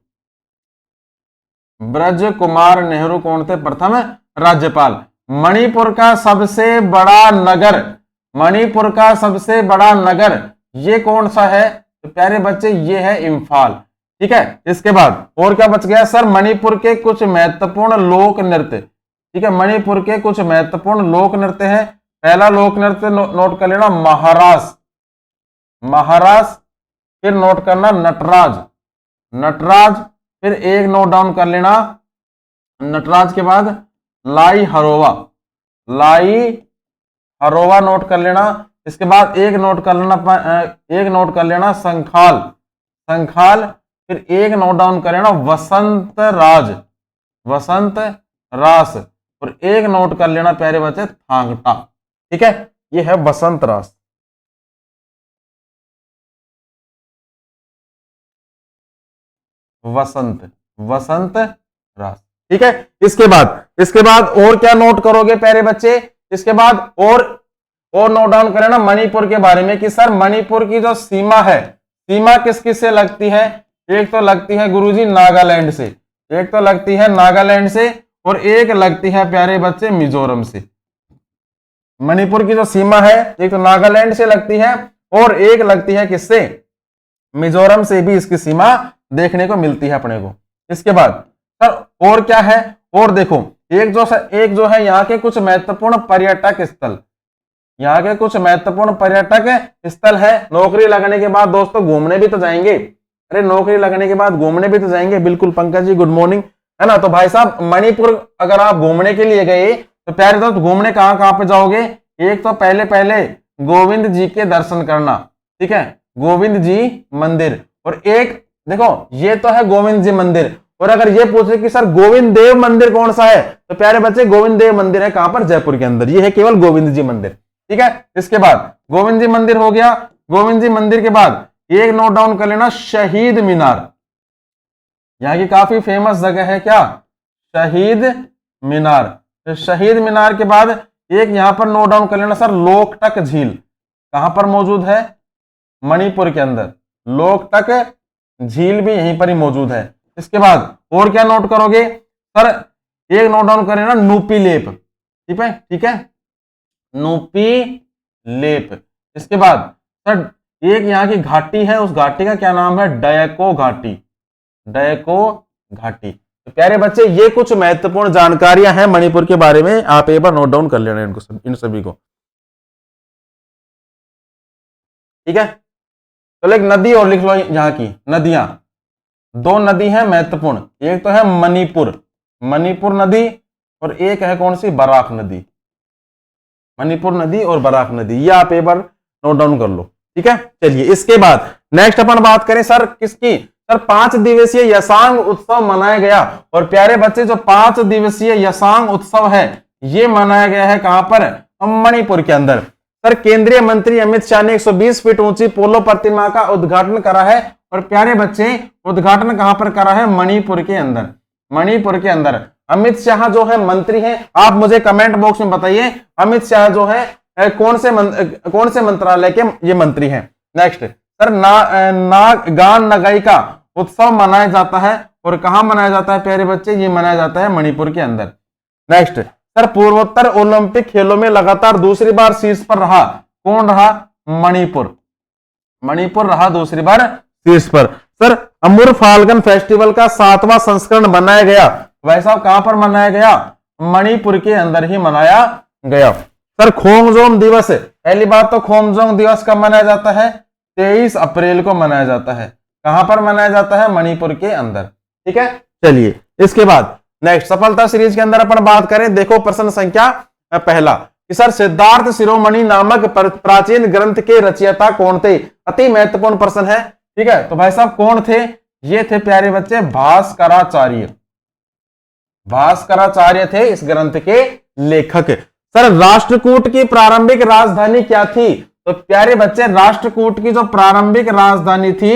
S1: ब्रज कुमार नेहरू कौन थे? प्रथम राज्यपाल। मणिपुर का सबसे बड़ा नगर, मणिपुर का सबसे बड़ा नगर ये कौन सा है? तो प्यारे बच्चे ये है इम्फाल। ठीक है, इसके बाद और क्या बच गया सर? मणिपुर के कुछ महत्वपूर्ण लोक नृत्य। ठीक है, मणिपुर के कुछ महत्वपूर्ण लोक नृत्य है। पहला लोक नृत्य नोट कर लेना महारास, महारास। फिर नोट करना नटराज, नटराज। फिर एक नोट डाउन कर लेना नटराज के बाद लाई हरोवा, लाई हरोवा नोट कर लेना। इसके बाद एक नोट कर लेना संखाल, संखाल। फिर एक नोट डाउन कर लेना वसंत राज, वसंत रास। और एक नोट कर लेना प्यारे बच्चे थांगटा। ठीक है, ये है वसंत रास। वसंत, वसंत रास। ठीक है, इसके बाद और क्या नोट करोगे प्यारे बच्चे? इसके बाद और नोट डाउन करें ना मणिपुर के बारे में कि सर मणिपुर की जो सीमा है, सीमा किस किस से लगती है? एक तो लगती है गुरुजी नागालैंड से, एक तो लगती है नागालैंड से, और एक लगती है प्यारे बच्चे मिजोरम से। मणिपुर की जो सीमा है एक तो नागालैंड से लगती है और एक लगती है किससे? मिजोरम से भी इसकी सीमा देखने को मिलती है अपने को। इसके बाद सर और क्या है? और देखो एक जो है यहाँ के कुछ महत्वपूर्ण पर्यटक स्थल, यहाँ के कुछ महत्वपूर्ण पर्यटक स्थल है। नौकरी लगने के बाद दोस्तों घूमने भी तो जाएंगे, अरे नौकरी लगने के बाद घूमने भी तो जाएंगे। बिल्कुल पंकज जी गुड मॉर्निंग, है ना? तो भाई साहब मणिपुर अगर आप घूमने के लिए गए तो प्यारे दोस्त घूमने कहाँ कहाँ पे जाओगे? एक तो पहले गोविंद जी के दर्शन करना, ठीक है, गोविंद जी मंदिर। और एक देखो ये तो है गोविंद जी मंदिर, और अगर ये पूछे कि सर गोविंद देव मंदिर कौन सा है, तो प्यारे बच्चे गोविंद देव मंदिर है कहां पर? जयपुर के अंदर। ये है केवल गोविंद जी मंदिर। ठीक है, इसके बाद गोविंद जी मंदिर हो गया। गोविंद जी मंदिर के बाद एक नोट डाउन कर लेना शहीद मीनार। यहाँ की काफी फेमस जगह है क्या? शहीद मीनार। तो शहीद मीनार के बाद एक यहां पर नोट डाउन कर लेना सर लोकटक झील। कहां पर मौजूद है? मणिपुर के अंदर। लोकटक झील भी यहीं पर ही मौजूद है। इसके बाद और क्या नोट करोगे सर? एक नोट डाउन करें ना नूपी लेप। ठीक है, ठीक है, नूपी लेप। इसके बाद सर एक यहाँ की घाटी है, उस घाटी का क्या नाम है? डयको घाटी, डयको घाटी। तो प्यारे बच्चे ये कुछ महत्वपूर्ण जानकारियां हैं मणिपुर के बारे में, आप एक बार नोट डाउन कर लेना इनको इन सभी को। ठीक है, तो एक नदी और लिख लो यहाँ की नदियां। दो नदी हैं महत्वपूर्ण, एक तो है मणिपुर, मणिपुर नदी, और एक है कौन सी? बराक नदी। मणिपुर नदी और बराक नदी, ये आप एक बार नोट डाउन कर लो। ठीक है, चलिए इसके बाद नेक्स्ट अपन बात करें सर किसकी? सर 5 दिवसीय यसांग उत्सव मनाया गया। और प्यारे बच्चे जो 5 दिवसीय यसांग उत्सव है ये मनाया गया है कहां पर? मणिपुर के अंदर। सर केंद्रीय मंत्री अमित शाह ने 120 फीट ऊंची पोलो प्रतिमा का उद्घाटन करा है। और प्यारे बच्चे उद्घाटन कहां पर करा है? मणिपुर के अंदर, मणिपुर के अंदर। अमित शाह जो है मंत्री हैं, आप मुझे कमेंट बॉक्स में बताइए अमित शाह जो है कौन से मंत्रालय के ये मंत्री हैं। नेक्स्ट सर गान नगाई का उत्सव मनाया जाता है, और कहां मनाया जाता है प्यारे बच्चे? ये मनाया जाता है मणिपुर के अंदर। नेक्स्ट सर पूर्वोत्तर ओलंपिक खेलों में लगातार दूसरी बार शीर्ष पर रहा, कौन रहा? मणिपुर, मणिपुर रहा दूसरी बार शीर्ष पर। सर अमूर फाल्गन फेस्टिवल का 7वां संस्करण मनाया गया, वैसा कहां पर मनाया गया? मणिपुर के अंदर ही मनाया गया। सर खोमजोम दिवस, पहली बात तो खोमजोम दिवस कब मनाया जाता है? 23 अप्रैल को मनाया जाता है। कहां पर मनाया जाता है? मणिपुर के अंदर। ठीक है, चलिए इसके बाद नेक्स्ट सफलता सीरीज के अंदर अपन बात करें। देखो प्रश्न संख्या पहला कि सर सिद्धार्थ शिरोमणि नामक प्राचीन ग्रंथ के रचयिता कौन थे? अति महत्वपूर्ण प्रश्न है। ठीक है, तो भाई साहब कौन थे? ये थे प्यारे बच्चे भास्कराचार्य, भास्कराचार्य थे इस ग्रंथ के लेखक। सर राष्ट्रकूट की प्रारंभिक राजधानी क्या थी? तो प्यारे बच्चे राष्ट्रकूट की जो प्रारंभिक राजधानी थी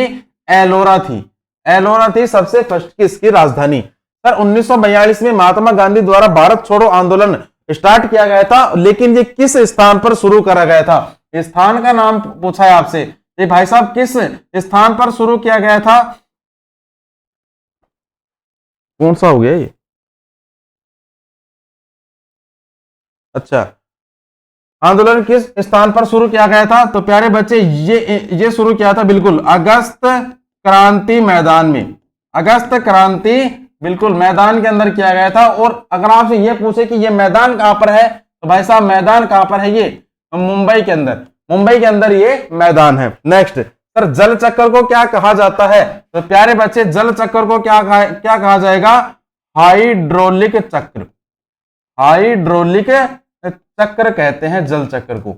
S1: एलोरा थी, एलोरा थी सबसे फर्स्ट की इसकी राजधानी। सर 1942 में महात्मा गांधी द्वारा भारत छोड़ो आंदोलन स्टार्ट किया गया था, लेकिन ये किस स्थान पर शुरू करा गया था? स्थान का नाम पूछा है आपसे, ये भाई साहब किस स्थान पर शुरू किया गया था? कौन सा हो गया ये? अच्छा, आंदोलन किस स्थान पर शुरू किया गया था? तो प्यारे बच्चे ये शुरू किया था बिल्कुल अगस्त क्रांति मैदान में। अगस्त क्रांति बिल्कुल मैदान के अंदर किया गया था। और अगर आपसे ये पूछे कि ये मैदान कहां पर है, तो भाई साहब मैदान कहां पर है? ये मुंबई के अंदर, मुंबई के अंदर ये मैदान है। नेक्स्ट सर, जल चक्र को क्या कहा जाता है? तो प्यारे बच्चे जल चक्र को क्या कहा जाएगा? हाइड्रोलिक चक्र। हाइड्रोलिक चक्र कहते हैं जल चक्र को।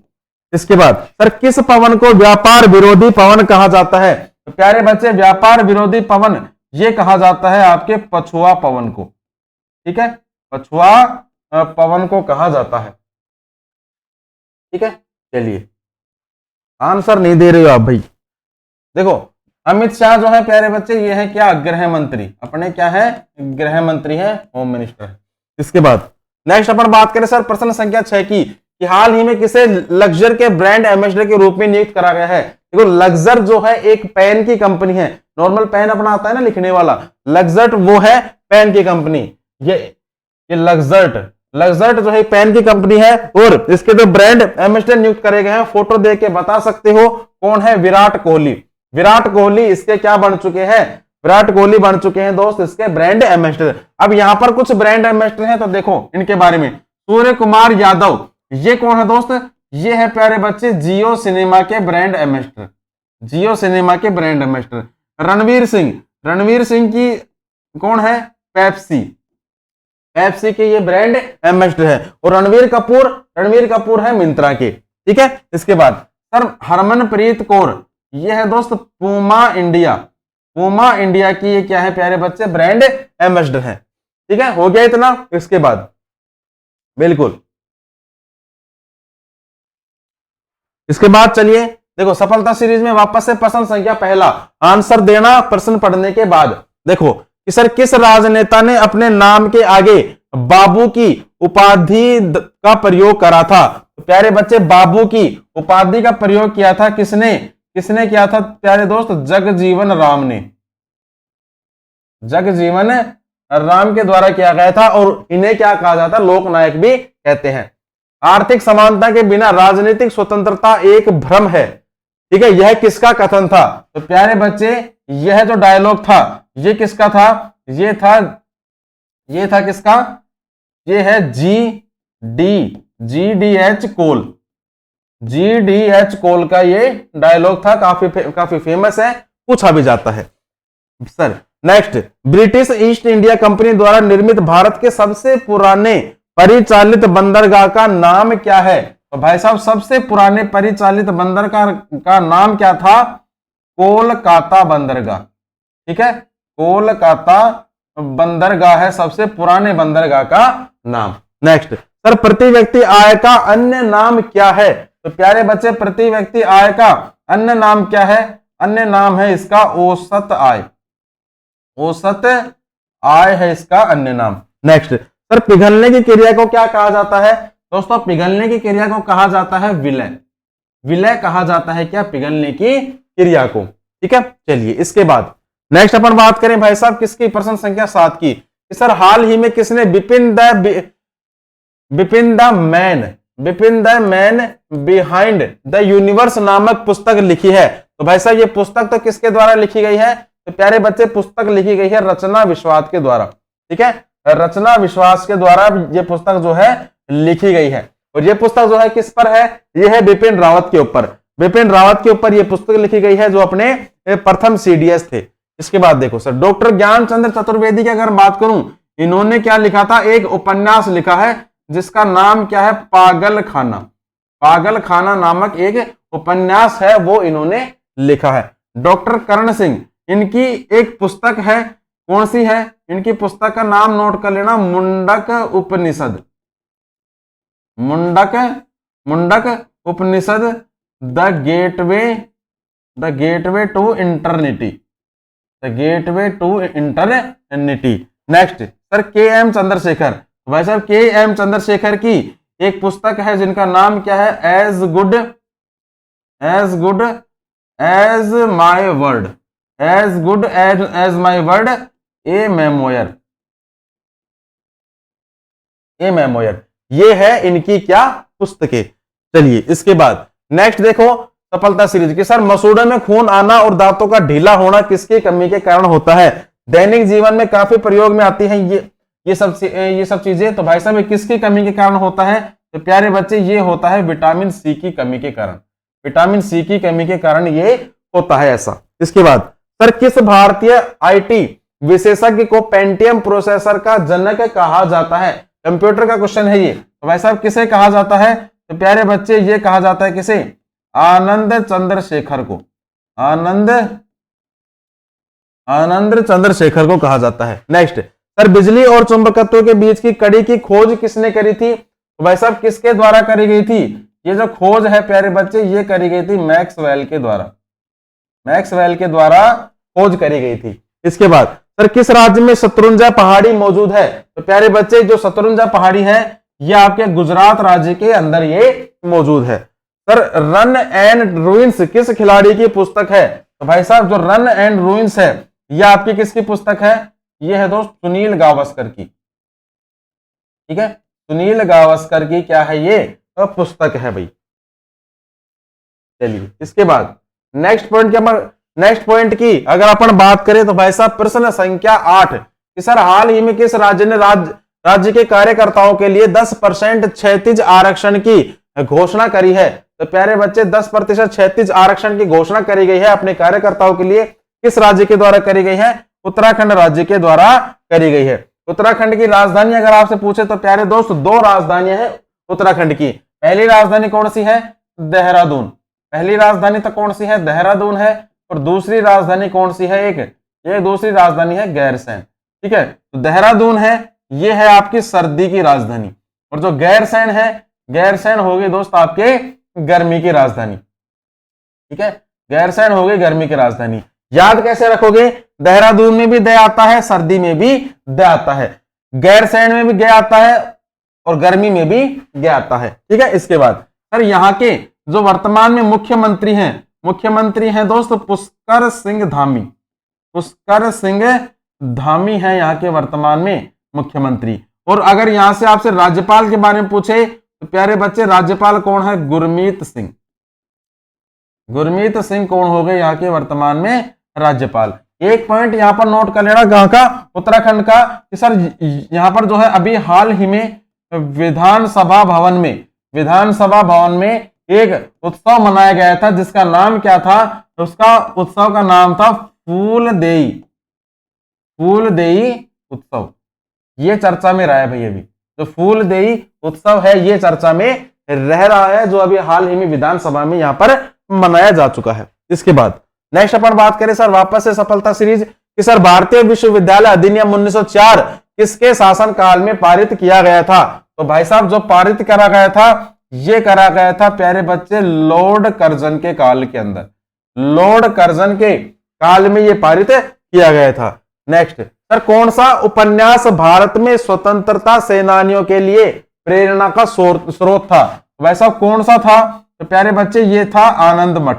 S1: इसके बाद सर, किस पवन को व्यापार विरोधी पवन कहा जाता है? तो प्यारे बच्चे व्यापार विरोधी पवन ये कहा जाता है आपके पछुआ पवन को। ठीक है, पछुआ पवन को कहा जाता है। ठीक है, चलिए आंसर नहीं दे रहे हो आप भाई। देखो अमित शाह जो है प्यारे बच्चे, ये है क्या? गृह मंत्री। अपने क्या है? गृह मंत्री है, होम मिनिस्टर। इसके बाद नेक्स्ट अपन बात करें सर प्रश्न संख्या 6 की, कि हाल ही में किसे लक्जर के ब्रांड एम्बेसडर के रूप में नियुक्त करा गया है? देखो लक्जर जो है एक पेन की कंपनी है। नॉर्मल पेन अपना आता है ना लिखने वाला, लक्जर्ट वो है पेन की कंपनी। ये लक्जर्ट जो है पेन की कंपनी है। और इसके जो ब्रांड एम्बेसडर नियुक्त करे गए हैं, फोटो देख के बता सकते हो कौन है? विराट कोहली। विराट कोहली इसके क्या बन चुके हैं? विराट कोहली बन चुके हैं दोस्त इसके ब्रांड एम्बेसडर। अब यहां पर कुछ ब्रांड एम्बेसडर हैं, तो देखो इनके बारे में। सूर्य कुमार यादव, ये कौन है दोस्त? ये है प्यारे बच्चे जियो सिनेमा के ब्रांड एम्बेसडर। जियो सिनेमा के ब्रांड एम्बेसडर। रणवीर सिंह, रणवीर सिंह की कौन है? पेप्सी। पेप्सी के ये ब्रांड एम्बेसडर है। और रणवीर कपूर है मिंत्रा के। ठीक है, इसके बाद सर हरमनप्रीत कौर, ये है दोस्त पूमा इंडिया। पूमा इंडिया की ये क्या है प्यारे बच्चे? ब्रांड एम्बेसडर है। ठीक है, हो गया इतना। इसके बाद बिल्कुल इसके बाद चलिए देखो सफलता सीरीज में वापस से प्रश्न संख्या पहला आंसर देना प्रश्न पढ़ने के बाद। देखो कि सर किस राजनेता ने अपने नाम के आगे बाबू की उपाधि का प्रयोग करा था? तो प्यारे बच्चे बाबू की उपाधि का प्रयोग किया था किसने? किसने किया था प्यारे दोस्त? जगजीवन राम ने। जगजीवन राम के द्वारा किया गया था। और इन्हें क्या कहा जाता है? लोकनायक भी कहते हैं। आर्थिक समानता के बिना राजनीतिक स्वतंत्रता एक भ्रम है। ठीक है, यह किसका कथन था? तो प्यारे बच्चे यह जो डायलॉग था ये किसका था? ये था किसका? ये है जी डी एच कोल। GDH कोल का ये डायलॉग था। काफी फेमस है, पूछा भी जाता है sir. Next, British east India company द्वारा निर्मित भारत के सबसे पुराने परिचालित बंदरगाह का नाम क्या है? तो भाई साहब सबसे पुराने परिचालित बंदरगाह का नाम क्या था? कोलकाता बंदरगाह। ठीक है, कोलकाता बंदरगाह है सबसे पुराने बंदरगाह का नाम। नेक्स्ट सर, प्रति व्यक्ति आय का अन्य नाम क्या है? तो प्यारे बच्चे प्रति व्यक्ति आय का अन्य नाम क्या है? अन्य नाम है इसका औसत आय। औसत आय है इसका अन्य नाम। नेक्स्ट सर, पिघलने की क्रिया को क्या कहा जाता है? दोस्तों पिघलने की क्रिया को कहा जाता है विलय। विलय कहा जाता है क्या? पिघलने की क्रिया को। ठीक है, चलिए इसके बाद नेक्स्ट अपन बात करें भाई साहब किसकी? प्रश्न संख्या 7 की। सर हाल ही में किसने Bipin the man behind the universe नामक पुस्तक लिखी है? तो भाई साहब ये पुस्तक तो किसके द्वारा लिखी गई है? तो प्यारे बच्चे पुस्तक लिखी गई है रचना विश्वास के द्वारा। ठीक है, रचना विश्वास के द्वारा ये पुस्तक जो है लिखी गई है। और ये पुस्तक जो है किस पर है? ये है बिपिन रावत के ऊपर। बिपिन रावत के ऊपर ये पुस्तक लिखी गई है जो अपने प्रथम CDS थे। इसके बाद देखो सर, डॉक्टर ज्ञानचंद्र चतुर्वेदी की अगर बात करूं, इन्होंने क्या लिखा था? एक उपन्यास लिखा है जिसका नाम क्या है? पागल खाना। पागल खाना नामक एक उपन्यास है, वो इन्होंने लिखा है। डॉक्टर कर्ण सिंह, इनकी एक पुस्तक है, कौन सी है? इनकी पुस्तक का नाम नोट कर लेना, Mundaka Upanishad. Mundaka Upanishad the gateway to eternity. The gateway to eternity. Next sir KM Chandrashekhar. भाई साहब KM चंद्रशेखर की एक पुस्तक है जिनका नाम क्या है? As good as my word. As good as my word a memoir. A memoir. ये है इनकी क्या पुस्तकें। चलिए इसके बाद नेक्स्ट देखो सफलता सीरीज की। सर मसूड़े में खून आना और दांतों का ढीला होना किसकी कमी के कारण होता है? दैनिक जीवन में काफी प्रयोग में आती है ये सब चीजें। तो भाई साहब ये किसकी कमी के कारण होता है? तो प्यारे बच्चे ये होता है विटामिन सी की कमी के कारण। विटामिन सी की कमी के कारण ये होता है ऐसा। इसके बाद सर किस भारतीय आईटी विशेषज्ञ को पेंटियम प्रोसेसर का जनक कहा जाता है? कंप्यूटर का क्वेश्चन है ये। तो भाई साहब किसे कहा जाता है? तो प्यारे बच्चे ये कहा जाता है किसे? आनंद चंद्रशेखर को। आनंद चंद्रशेखर को कहा जाता है। नेक्स्ट सर बिजली और चुंबकत्व के बीच की कड़ी की खोज किसने करी थी? तो भाई साहब किसके द्वारा करी गई थी? ये जो खोज है प्यारे बच्चे ये करी गई थी मैक्सवेल के द्वारा। मैक्सवेल के द्वारा खोज करी गई थी। इसके बाद सर किस राज्य में शत्रुंजय पहाड़ी मौजूद है? तो प्यारे बच्चे जो शत्रुंजय पहाड़ी है ये आपके गुजरात राज्य के अंदर ये मौजूद है। सर रन एंड रूइंस किस खिलाड़ी की पुस्तक है? तो भाई साहब जो रन एंड रूइंस है ये आपकी किसकी पुस्तक है? ये है दोस्त सुनील गावस्कर की। ठीक है, सुनील गावस्कर की क्या है ये पुस्तक है भाई। चलिए इसके बाद नेक्स्ट पॉइंट की अगर अपन बात करें तो भाई साहब प्रश्न संख्या 8 कि सर हाल ही में किस राज्य ने राज्य के कार्यकर्ताओं के लिए 10% क्षैतिज आरक्षण की घोषणा करी है? तो प्यारे बच्चे 10% क्षैतिज आरक्षण की घोषणा करी गई है अपने कार्यकर्ताओं के लिए। किस राज्य के द्वारा करी गई है? उत्तराखंड राज्य के द्वारा करी गई है। उत्तराखंड की राजधानी अगर आपसे पूछे तो प्यारे दोस्त 2 राजधानियां हैं उत्तराखंड की। पहली राजधानी कौन सी है? देहरादून। पहली राजधानी तो कौन सी है? देहरादून है। और दूसरी राजधानी कौन सी है? ये दूसरी राजधानी है गैरसैंण। ठीक है, तो देहरादून है ये है आपकी सर्दी की राजधानी और जो गैरसैंण है गैरसैंण हो गई दोस्त आपके गर्मी की राजधानी। ठीक है, गैरसैंण हो गई गर्मी की राजधानी। याद कैसे रखोगे? देहरादून में भी दे आता है, सर्दी में भी दे आता है, गैरसैंण में भी गे आता है और गर्मी में भी गे आता है। ठीक है, इसके बाद सर यहाँ के जो वर्तमान में मुख्यमंत्री हैं दोस्त पुष्कर सिंह धामी। पुष्कर सिंह धामी है यहाँ के वर्तमान में मुख्यमंत्री। और अगर यहां से आपसे राज्यपाल के बारे में पूछे तो प्यारे बच्चे राज्यपाल कौन है? गुरमीत सिंह। गुरमीत सिंह कौन हो गए यहाँ के वर्तमान में राज्यपाल। एक पॉइंट यहां पर नोट कर लेना कहां का? उत्तराखंड का कि सर यहां पर जो है अभी हाल ही में विधानसभा भवन में एक उत्सव मनाया गया था जिसका नाम क्या था? उसका उत्सव का नाम था फूलदेई उत्सव। ये चर्चा में रहा है भाई। अभी जो फूलदेई उत्सव है ये चर्चा में रह रहा है जो अभी हाल ही में विधानसभा में यहां पर मनाया जा चुका है। इसके बाद नेक्स्ट अपन बात करें सर वापस से सफलता सीरीज कि सर भारतीय विश्वविद्यालय अधिनियम 1904 किसके शासन काल में पारित किया गया था? तो भाई साहब जो पारित करा गया था ये करा गया था प्यारे बच्चे लॉर्ड कर्जन के काल के अंदर। लॉर्ड कर्जन के काल में ये पारित किया गया था। नेक्स्ट सर कौन सा उपन्यास भारत में स्वतंत्रता सेनानियों के लिए प्रेरणा का स्रोत था? वैसा कौन सा था? तो प्यारे बच्चे ये था आनंद मठ।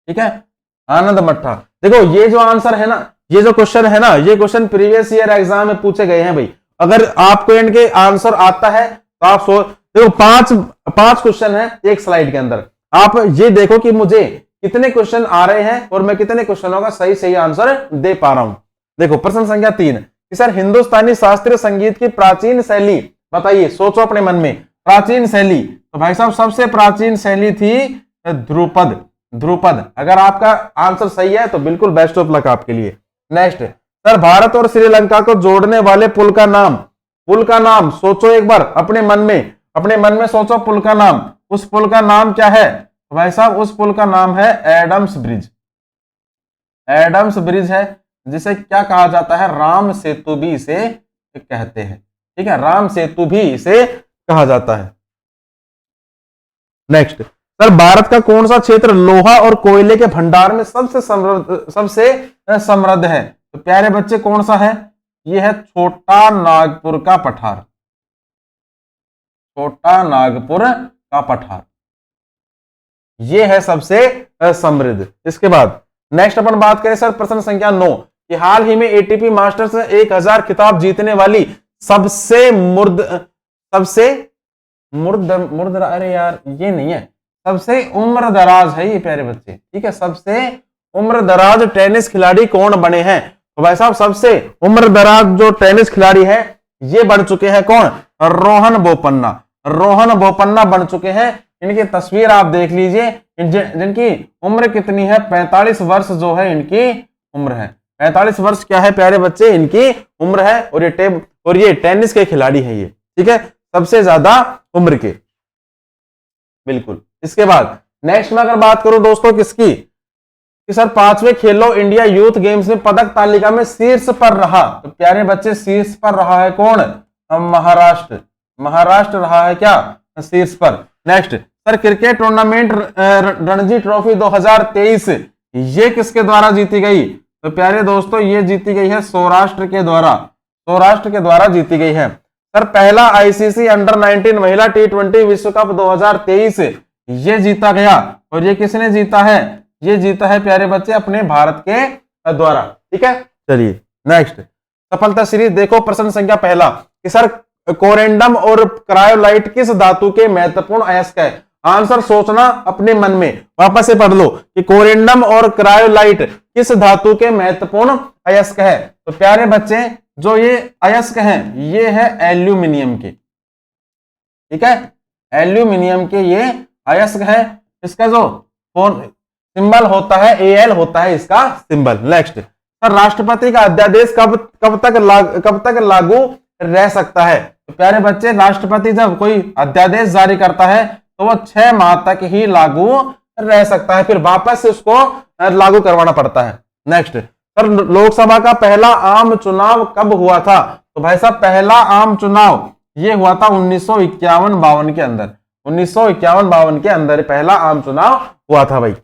S1: ठीक है, आनंद मठ था। देखो ये जो आंसर है ना, ये जो क्वेश्चन है ना, ये क्वेश्चन प्रीवियस ईयर एग्जाम में पूछे गए हैं भाई। अगर आपको इनके आंसर आता है तो आप देखो पांच क्वेश्चन है एक स्लाइड के अंदर। आप ये देखो कि मुझे कितने क्वेश्चन आ रहे हैं और मैं कितने क्वेश्चनों का सही आंसर दे पा रहा हूं। देखो प्रश्न संख्या 3 कि सर हिंदुस्तानी शास्त्रीय संगीत की प्राचीन शैली बताइए। सोचो अपने मन में प्राचीन शैली। तो भाई साहब सबसे प्राचीन शैली थी ध्रुपद। अगर आपका आंसर सही है तो बिल्कुल बेस्ट ऑफ लक आपके लिए। नेक्स्ट सर भारत और श्रीलंका को जोड़ने वाले पुल का नाम सोचो एक बार अपने मन में सोचो पुल का नाम। उस पुल का नाम क्या है? तो भाई साहब उस पुल का नाम है एडम्स ब्रिज है जिसे क्या कहा जाता है? राम सेतु भी इसे कहते हैं। ठीक है, राम सेतु भी इसे कहा जाता है। नेक्स्ट सर भारत का कौन सा क्षेत्र लोहा और कोयले के भंडार में सबसे समृद्ध है? तो प्यारे बच्चे कौन सा है? यह है छोटा नागपुर का पठार। यह है सबसे समृद्ध। इसके बाद नेक्स्ट अपन बात करें सर प्रश्न संख्या 9 कि हाल ही में एटीपी मास्टर्स 1000 खिताब जीतने वाली सबसे मुर्द अरे यार ये नहीं है, सबसे उम्र दराज है ये प्यारे बच्चे, ठीक है। सबसे उम्र दराज टेनिस खिलाड़ी कौन बने हैं? तो भाई साहब सबसे उम्र दराज जो टेनिस खिलाड़ी है ये बन चुके हैं कौन? रोहन बोपन्ना। रोहन बोपन्ना बन चुके हैं। इनकी तस्वीर आप देख लीजिए, जिनकी उम्र कितनी है? 45 वर्ष जो है इनकी उम्र है। 45 वर्ष क्या है प्यारे बच्चे? इनकी उम्र है। और ये टेनिस के खिलाड़ी है ये, ठीक है, सबसे ज्यादा उम्र के, बिल्कुल। इसके बाद नेक्स्ट में अगर बात करूं दोस्तों किसकी, कि सर 5वें खेलो इंडिया यूथ गेम्स में पदक तालिका में शीर्ष पर रहा, तो प्यारे बच्चे शीर्ष पर रहा है कौन? महाराष्ट्र। महाराष्ट्र रहा है क्या शीर्ष पर। Next sir cricket tournament Ranji trophy 2023 ये किसके द्वारा जीती गई? तो प्यारे दोस्तों ये जीती गई है सौराष्ट्र के द्वारा। सौराष्ट्र के द्वारा जीती गई है। सर पहला आईसीसी अंडर 19 महिला T20 विश्व कप 2023 ये जीता गया, और ये किसने जीता है? ये जीता है प्यारे बच्चे अपने भारत के द्वारा, ठीक है। चलिए नेक्स्ट सफलता सीरीज देखो, प्रश्न संख्या पहला कि सर कोरेंडम और क्रायोलाइट किस धातु के महत्वपूर्ण अयस्क है? आंसर सोचना अपने मन में, वापस से पढ़ लो कि कोरेंडम और क्रायोलाइट किस धातु के महत्वपूर्ण अयस्क है? तो प्यारे बच्चे जो ये अयस्क हैं ये है एल्यूमिनियम के, ठीक है, एल्यूमिनियम के ये अयस्क है। इसका जो सिंबल होता है Al होता है इसका सिंबल। नेक्स्ट सर राष्ट्रपति का अध्यादेश कब तक लागू रह सकता है? तो प्यारे बच्चे राष्ट्रपति जब कोई अध्यादेश जारी करता है तो वो 6 माह तक ही लागू रह सकता है, फिर वापस से उसको लागू करवाना पड़ता है। नेक्स्ट सर लोकसभा का पहला आम चुनाव कब हुआ था? तो भाई साहब पहला आम चुनाव ये हुआ था 1951-52 के अंदर। 1951-52 के अंदर पहला आम चुनाव हुआ था भाई।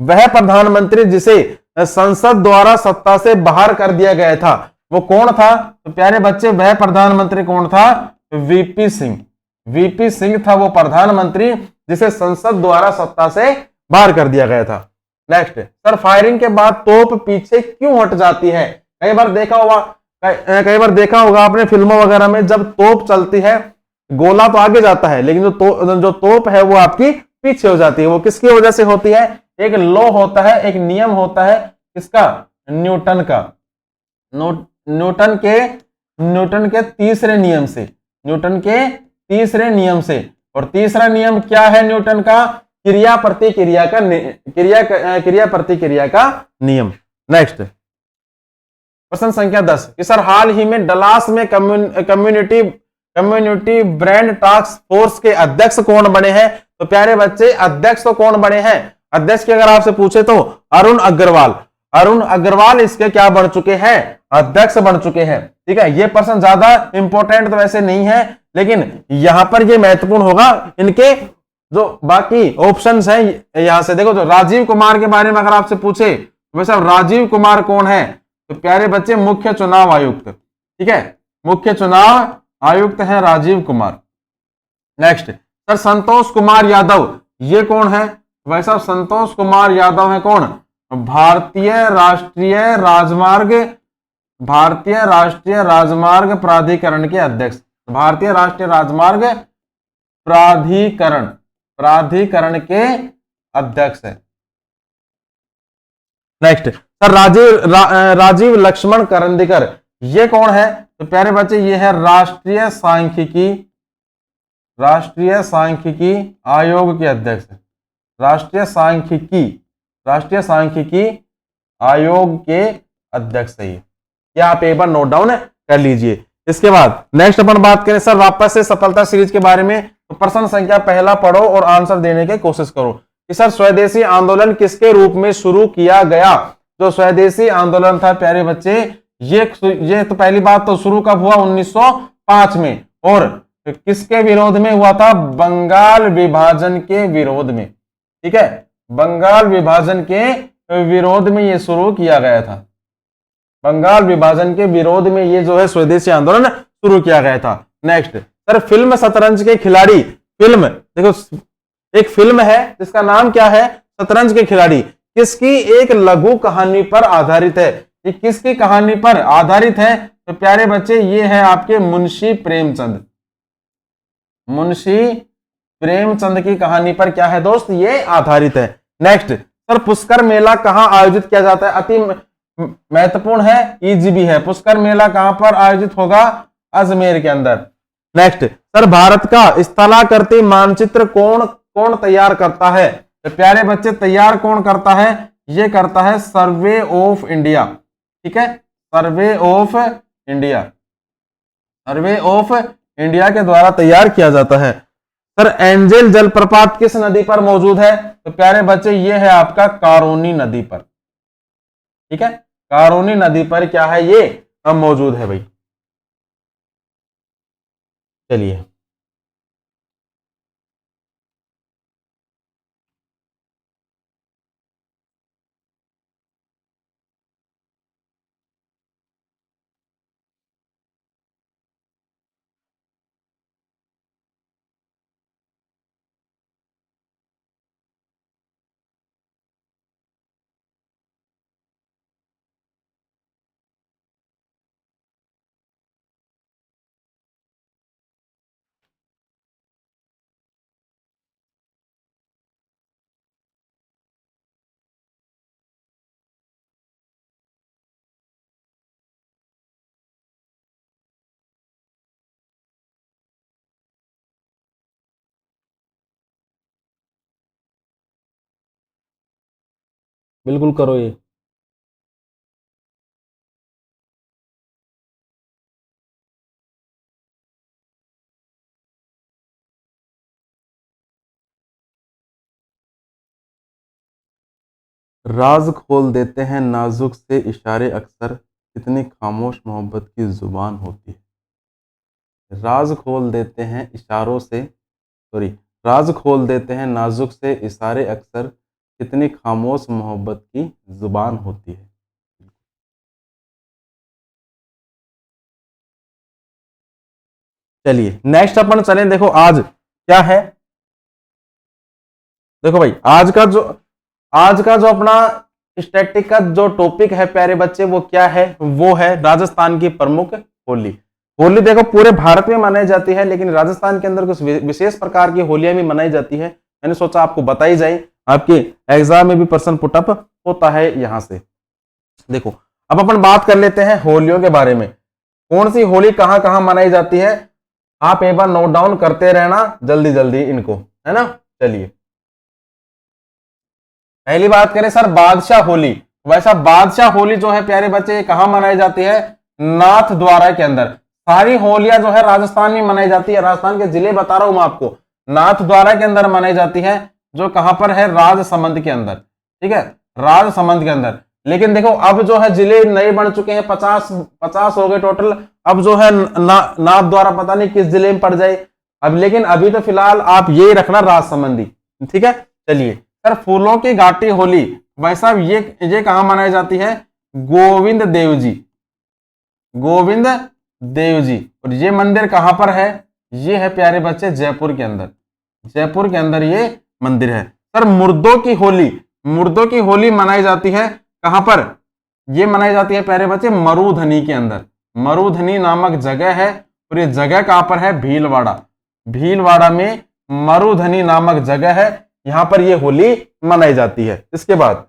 S1: वह प्रधानमंत्री जिसे संसद द्वारा सत्ता से बाहर कर दिया गया था वो कौन था? तो प्यारे बच्चे वह प्रधानमंत्री कौन था? वीपी सिंह। वीपी सिंह था वो प्रधानमंत्री जिसे संसद द्वारा सत्ता से बाहर कर दिया गया था। नेक्स्ट सर फायरिंग के बाद तोप पीछे क्यों हट जाती है? कई बार देखा होगा आपने फिल्मों वगैरह में, जब तोप चलती है गोला तो आगे जाता है लेकिन जो तोप है वो आपकी पीछे हो जाती है। वो किसकी वजह से होती है? एक लॉ होता है, एक नियम होता है किसका? न्यूटन का। न्यूटन के तीसरे नियम से, न्यूटन के तीसरे नियम से। और तीसरा नियम क्या है न्यूटन का? क्रिया प्रतिक्रिया का नियम। नेक्स्ट प्रश्न संख्या 10 कि सर हाल ही में डलास में कम्युनिटी ब्रांड टास्क फोर्स के अध्यक्ष कौन बने हैं? तो प्यारे बच्चे अध्यक्ष तो कौन बने हैं? अध्यक्ष की अगर आपसे पूछे तो अरुण अग्रवाल। अरुण अग्रवाल इसके क्या बन चुके हैं? अध्यक्ष बन चुके हैं, ठीक है। ये प्रश्न ज्यादा इंपॉर्टेंट तो वैसे नहीं है लेकिन यहां पर ये महत्वपूर्ण होगा। इनके जो बाकी ऑप्शंस हैं यहां से देखो, जो राजीव कुमार के बारे में अगर आपसे पूछे वैसे राजीव कुमार कौन है? तो प्यारे बच्चे मुख्य चुनाव आयुक्त, ठीक है, मुख्य चुनाव आयुक्त है राजीव कुमार। नेक्स्ट सर संतोष कुमार यादव ये कौन है? भाई साहब संतोष कुमार यादव है कौन? भारतीय राष्ट्रीय राजमार्ग प्राधिकरण के अध्यक्ष। भारतीय राष्ट्रीय राजमार्ग प्राधिकरण के अध्यक्ष है। नेक्स्ट सर राजीव लक्ष्मण करंदीकर ये कौन है? तो प्यारे बच्चे ये है राष्ट्रीय सांख्यिकी आयोग के अध्यक्ष। राष्ट्रीय सांख्यिकी आयोग के अध्यक्ष है ये आप एक बार नोट डाउन कर लीजिए। इसके बाद नेक्स्ट अपन बात करें सर वापस से सफलता सीरीज के बारे में। तो प्रश्न संख्या पहला पढ़ो और आंसर देने की कोशिश करो कि सर स्वदेशी आंदोलन किसके रूप में शुरू किया गया? जो स्वदेशी आंदोलन था प्यारे बच्चे ये तो पहली बात तो शुरू कब हुआ? 1905 में। और किसके विरोध में हुआ था? बंगाल विभाजन के विरोध में, ठीक है, बंगाल विभाजन के विरोध में ये शुरू किया गया था। बंगाल विभाजन के विरोध में ये जो है स्वदेशी आंदोलन शुरू किया गया था। नेक्स्ट सर फिल्म शतरंज के खिलाड़ी, फिल्म देखो एक फिल्म है जिसका नाम क्या है? शतरंज के खिलाड़ी। किसकी एक लघु कहानी पर आधारित है? ये किसकी कहानी पर आधारित है? तो प्यारे बच्चे ये है आपके मुंशी प्रेमचंद। मुंशी प्रेमचंद की कहानी पर क्या है दोस्त, ये आधारित है। नेक्स्ट सर, पुष्कर मेला कहां आयोजित किया जाता है, अति महत्वपूर्ण है, इजी भी है। पुष्कर मेला कहां पर आयोजित होगा, अजमेर के अंदर। नेक्स्ट सर, भारत का स्थलाकृति मानचित्र कौन कौन तैयार करता है, तो प्यारे बच्चे तैयार कौन करता है, ये करता है सर्वे ऑफ इंडिया। ठीक है, survey of India, survey of India के द्वारा तैयार किया जाता है। सर, एंजल जलप्रपात किस नदी पर मौजूद है, तो प्यारे बच्चे ये है आपका कारोनी नदी पर। ठीक है, कारोनी नदी पर क्या है, ये अब मौजूद है भाई। चलिए बिल्कुल करो ये। राज खोल देते हैं नाजुक से इशारे अक्सर, कितनी खामोश मोहब्बत की जुबान होती है। राज खोल देते हैं इशारों से, सॉरी, राज खोल देते हैं नाजुक से इशारे अक्सर, कितनी खामोश मोहब्बत की जुबान होती है। चलिए नेक्स्ट अपन चलें, देखो आज क्या है। देखो भाई, आज का जो अपना स्टैटिक का जो टॉपिक है प्यारे बच्चे, वो क्या है, वो है राजस्थान की प्रमुख होली। होली देखो पूरे भारत में मनाई जाती है, लेकिन राजस्थान के अंदर कुछ विशेष प्रकार की होलियां भी मनाई जाती है। मैंने सोचा आपको बताई जाए, आपके एग्जाम में भी प्रश्न पुटअप होता है यहां से। देखो अब अपन बात कर लेते हैं होलियों के बारे में, कौन सी होली कहां कहां मनाई जाती है। आप एक बार नोट डाउन करते रहना जल्दी जल्दी इनको, है ना। चलिए पहली बात करें सर, बादशाह होली। वैसा बादशाह होली जो है प्यारे बच्चे कहां मनाई जाती है, नाथ द्वारा के अंदर। सारी होलियां जो है राजस्थान में मनाई जाती है, राजस्थान के जिले बता रहा हूं मैं आपको, नाथ द्वारा के अंदर मनाई जाती है, जो कहां पर है, राजसमंद के अंदर। ठीक है, राजसमंद के अंदर। लेकिन देखो अब जो है जिले नए बन चुके हैं, 50 हो गए टोटल। अब जो है नाथ द्वारा पता नहीं किस जिले में पड़ जाए अब, लेकिन अभी तो फिलहाल आप ये रखना राजसमंदी। ठीक है, चलिए सर, फूलों की घाटी होली, वैसा ये कहां मनाई जाती है, गोविंद देव जी, गोविंद देव जी। और ये मंदिर कहां पर है, ये है प्यारे बच्चे जयपुर के अंदर, जयपुर के अंदर ये मंदिर है। सर मुर्दों की होली, मुर्दों की होली मनाई जाती है कहां पर, ये मनाई जाती है प्यारे बच्चे मरुधनी के अंदर। मरुधनी नामक जगह है, और ये जगह कहां पर है, भीलवाड़ा, भीलवाड़ा में मरुधनी नामक जगह है, यहां पर ये होली मनाई जाती है। इसके बाद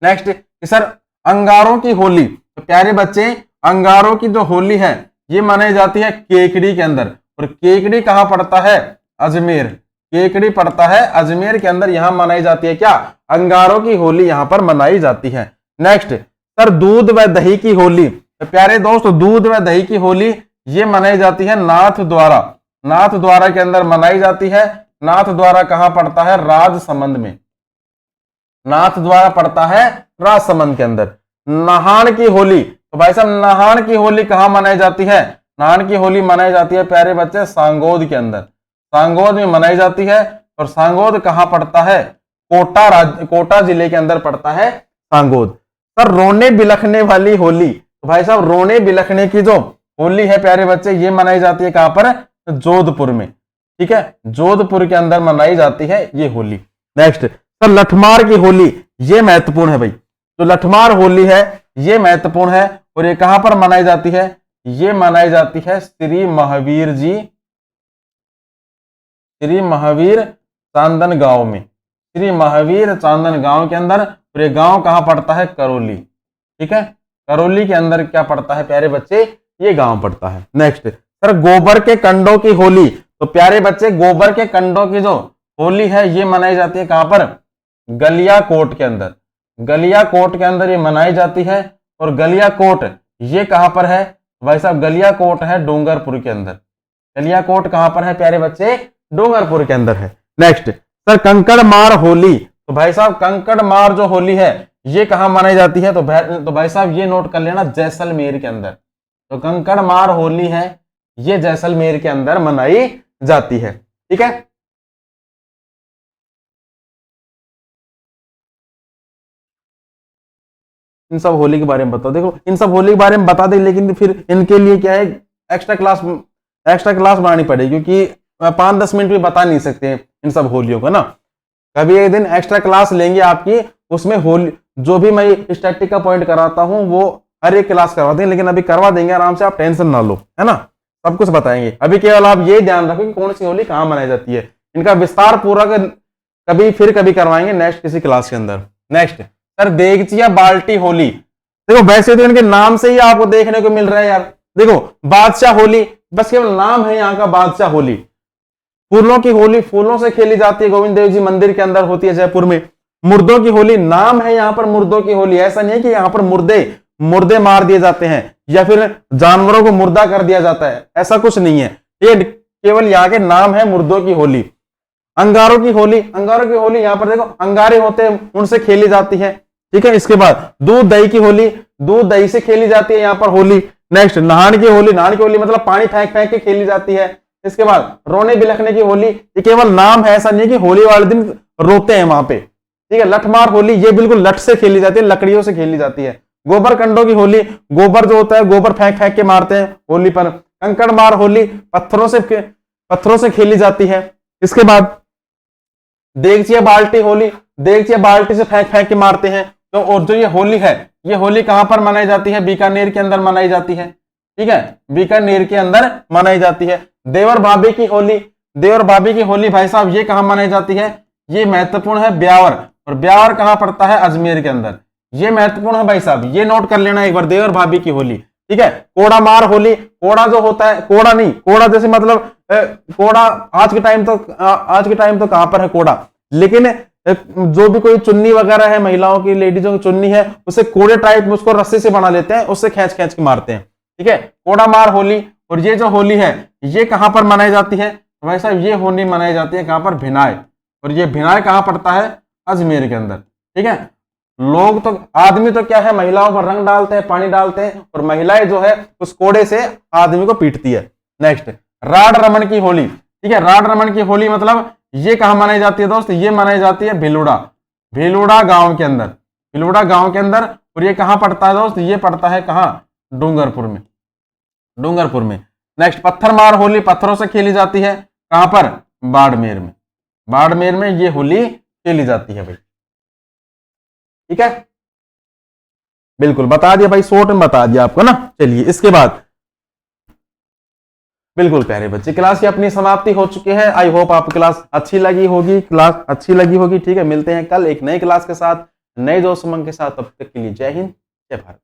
S1: नेक्स्ट सर, अंगारों की होली। तो प्यारे बच्चे अंगारों की जो होली है ये मनाई जाती है केकड़ी के अंदर, और केकड़ी कहां पड़ता है, अजमेर। केकड़ी पड़ता है अजमेर के अंदर, यहां मनाई जाती है क्या, अंगारों की होली यहां पर मनाई जाती है। नेक्स्ट सर, दूध व दही की होली। तो प्यारे दोस्त दूध व दही की होली ये मनाई जाती है नाथ द्वारा, नाथ द्वारा के अंदर मनाई जाती है। नाथ द्वारा कहां पड़ता है, राजसमंद में, नाथ द्वारा पड़ता है राजसमंद के अंदर। नहान की होली, तो भाई साहब नहान की होली कहां मनाई जाती है, नहान की होली मनाई जाती है प्यारे बच्चे सांगोद के अंदर, सांगोद में मनाई जाती है। और सांगोद कहां पड़ता है, कोटा जिले के अंदर पड़ता है सांगोद। सर रोने बिलखने वाली होली, तो भाई साहब रोने बिलखने की जो होली है प्यारे बच्चे ये मनाई जाती है कहां पर, जोधपुर में। ठीक है, जोधपुर के अंदर मनाई जाती है ये होली। नेक्स्ट सर, लठमार की होली, ये महत्वपूर्ण है भाई, जो लठमार होली है ये महत्वपूर्ण है, और ये कहां पर मनाई जाती है? ये मनाई जाती है श्री महावीर चांदन गांव में, श्री महावीर चांदन गांव के अंदर। और ये गांव कहां पड़ता है? करौली। ठीक है, करौली के अंदर क्या पड़ता है प्यारे बच्चे? ये गांव पड़ता है। नेक्स्ट सर, गोबर के कंडों की होली। तो प्यारे बच्चे गोबर के कंडों की जो होली है ये मनाई जाती है कहां पर? गलियाकोट के अंदर। गलियाकोट के अंदर ये मनाई जाती है। और गलियाकोट ये कहां पर है भाई साहब? गलियाकोट है डूंगरपुर के अंदर। गलियाकोट कहां पर है प्यारे बच्चे? डूंगरपुर के अंदर है। नेक्स्ट सर, कंकड़ मार होली। तो भाई साहब कंकड़ मार जो होली है ये कहां मनाई जाती है? तो भाई साहब ये नोट कर लेना, जैसलमेर के अंदर। तो कंकड़ मार होली है ये जैसलमेर के अंदर मनाई जाती है। ठीक है, इन सब होली के बारे में बताओ। देखो इन सब होली के बारे में बता दे, लेकिन फिर इनके लिए क्या है, एक्स्ट्रा क्लास बनानी पड़ेगी, क्योंकि 5-10 मिनट में बता नहीं सकते इन सब होलियों को ना। कभी एक दिन एक्स्ट्रा क्लास लेंगे आपकी, उसमें होली जो भी मैं स्टैटिक का पॉइंट कराता हूं वो हर एक क्लास करवा देंगे, लेकिन अभी करवा देंगे आराम से, आप टेंशन ना लो, है ना। सब कुछ बताएंगे। अभी केवल आप ये ध्यान रखो कि कौन सी होली कहां मनाई जाती है। इनका विस्तार पूरा कभी करवाएंगे नेक्स्ट किसी क्लास के अंदर। नेक्स्ट सर, देगचिया बाल्टी होली। देखो वैसे तो इनके नाम से ही आपको देखने को मिल रहा है यार। देखो बादशाह होली, बस केवल नाम है यहाँ का बादशाह होली। फूलों की होली फूलों से खेली जाती है, गोविंद देव जी मंदिर के अंदर होती है जयपुर में। मुर्दों की होली, नाम है यहाँ पर मुर्दों की होली। ऐसा नहीं है कि यहाँ पर मुर्दे मार दिए जाते हैं या फिर जानवरों को मुर्दा कर दिया जाता है, ऐसा कुछ नहीं है। ये केवल यहाँ के नाम है मुर्दों की होली। अंगारों की होली यहाँ पर देखो अंगारे होते हैं उनसे खेली जाती है। ठीक है, इसके बाद दूध दही की होली, दूध दही से खेली जाती है यहाँ पर होली। नेक्स्ट नहान की होली मतलब पानी फेंक फेंक के खेली जाती है। इसके बाद रोने बिलखने की होली, ये केवल नाम है, ऐसा नहीं कि होली वाले दिन रोते हैं वहां पे। ठीक है, लठमार होली ये बिल्कुल लठ से खेली जाती है, लकड़ियों से खेली जाती है। गोबर कंडों की होली, गोबर जो होता है गोबर फेंक फेंक के मारते हैं होली पर। कंकड़ मार होली पत्थरों से खेली जाती है। इसके बाद देगचिया बाल्टी होली, देगचिया बाल्टी से फेंक फेंक के मारते हैं। तो और जो ये होली है, ये होली कहां पर मनाई जाती है? बीकानेर के अंदर मनाई जाती है। ठीक है, बीकानेर के अंदर मनाई जाती है। देवर भाभी की होली भाई साहब ये कहां मनाई जाती है? ये महत्वपूर्ण है ब्यावर, और ब्यावर कहां पड़ता है? अजमेर के अंदर। ये महत्वपूर्ण है भाई साहब, ये नोट कर लेना एक बार, देवर भाभी की होली। ठीक है, कोड़ा मार होली, कोड़ा जो होता है, कोड़ा नहीं, कोड़ा जैसे मतलब कोड़ा आज के टाइम तो कहां पर है कोड़ा, लेकिन जो भी कोई चुन्नी वगैरह है महिलाओं की, लेडीजों की चुन्नी है, उसे कोड़े टाइप में उसको रस्सी से बना लेते हैं, उससे खींच खींच के मारते हैं। ठीक है, कोड़ा मार होली। और ये जो होली है ये कहां पर मनाई जाती है? तो भाई साहब ये होली मनाई जाती है कहां पर? भिनाय। और ये भिनाय कहां पड़ता है? अजमेर के अंदर। ठीक है, लोग तो आदमी तो क्या है, महिलाओं पर रंग डालते हैं, पानी डालते हैं, और महिलाएं जो है उस कोड़े से आदमी को पीटती है। नेक्स्ट राड रमन की होली। ठीक है, राड रमन की होली मतलब ये कहां मनाई जाती है दोस्त? ये मनाई जाती है भेलुड़ा गांव के अंदर। और ये कहां पड़ता है दोस्त? ये पड़ता है कहां? डूंगरपुर में। नेक्स्ट पत्थर मार होली, पत्थरों से खेली जाती है, कहां पर? बाड़मेर में ये होली खेली जाती है भाई। ठीक है, बिल्कुल बता दिया भाई, शॉर्ट में बता दिया आपको ना। चलिए इसके बाद बिल्कुल प्यारे बच्चे, क्लास की अपनी समाप्ति हो चुकी है। आई होप आपको क्लास अच्छी लगी होगी। ठीक है, मिलते हैं कल एक नई क्लास के साथ, नए दोस्त उमंग के साथ। तब तक के लिए जय हिंद, जय भारत।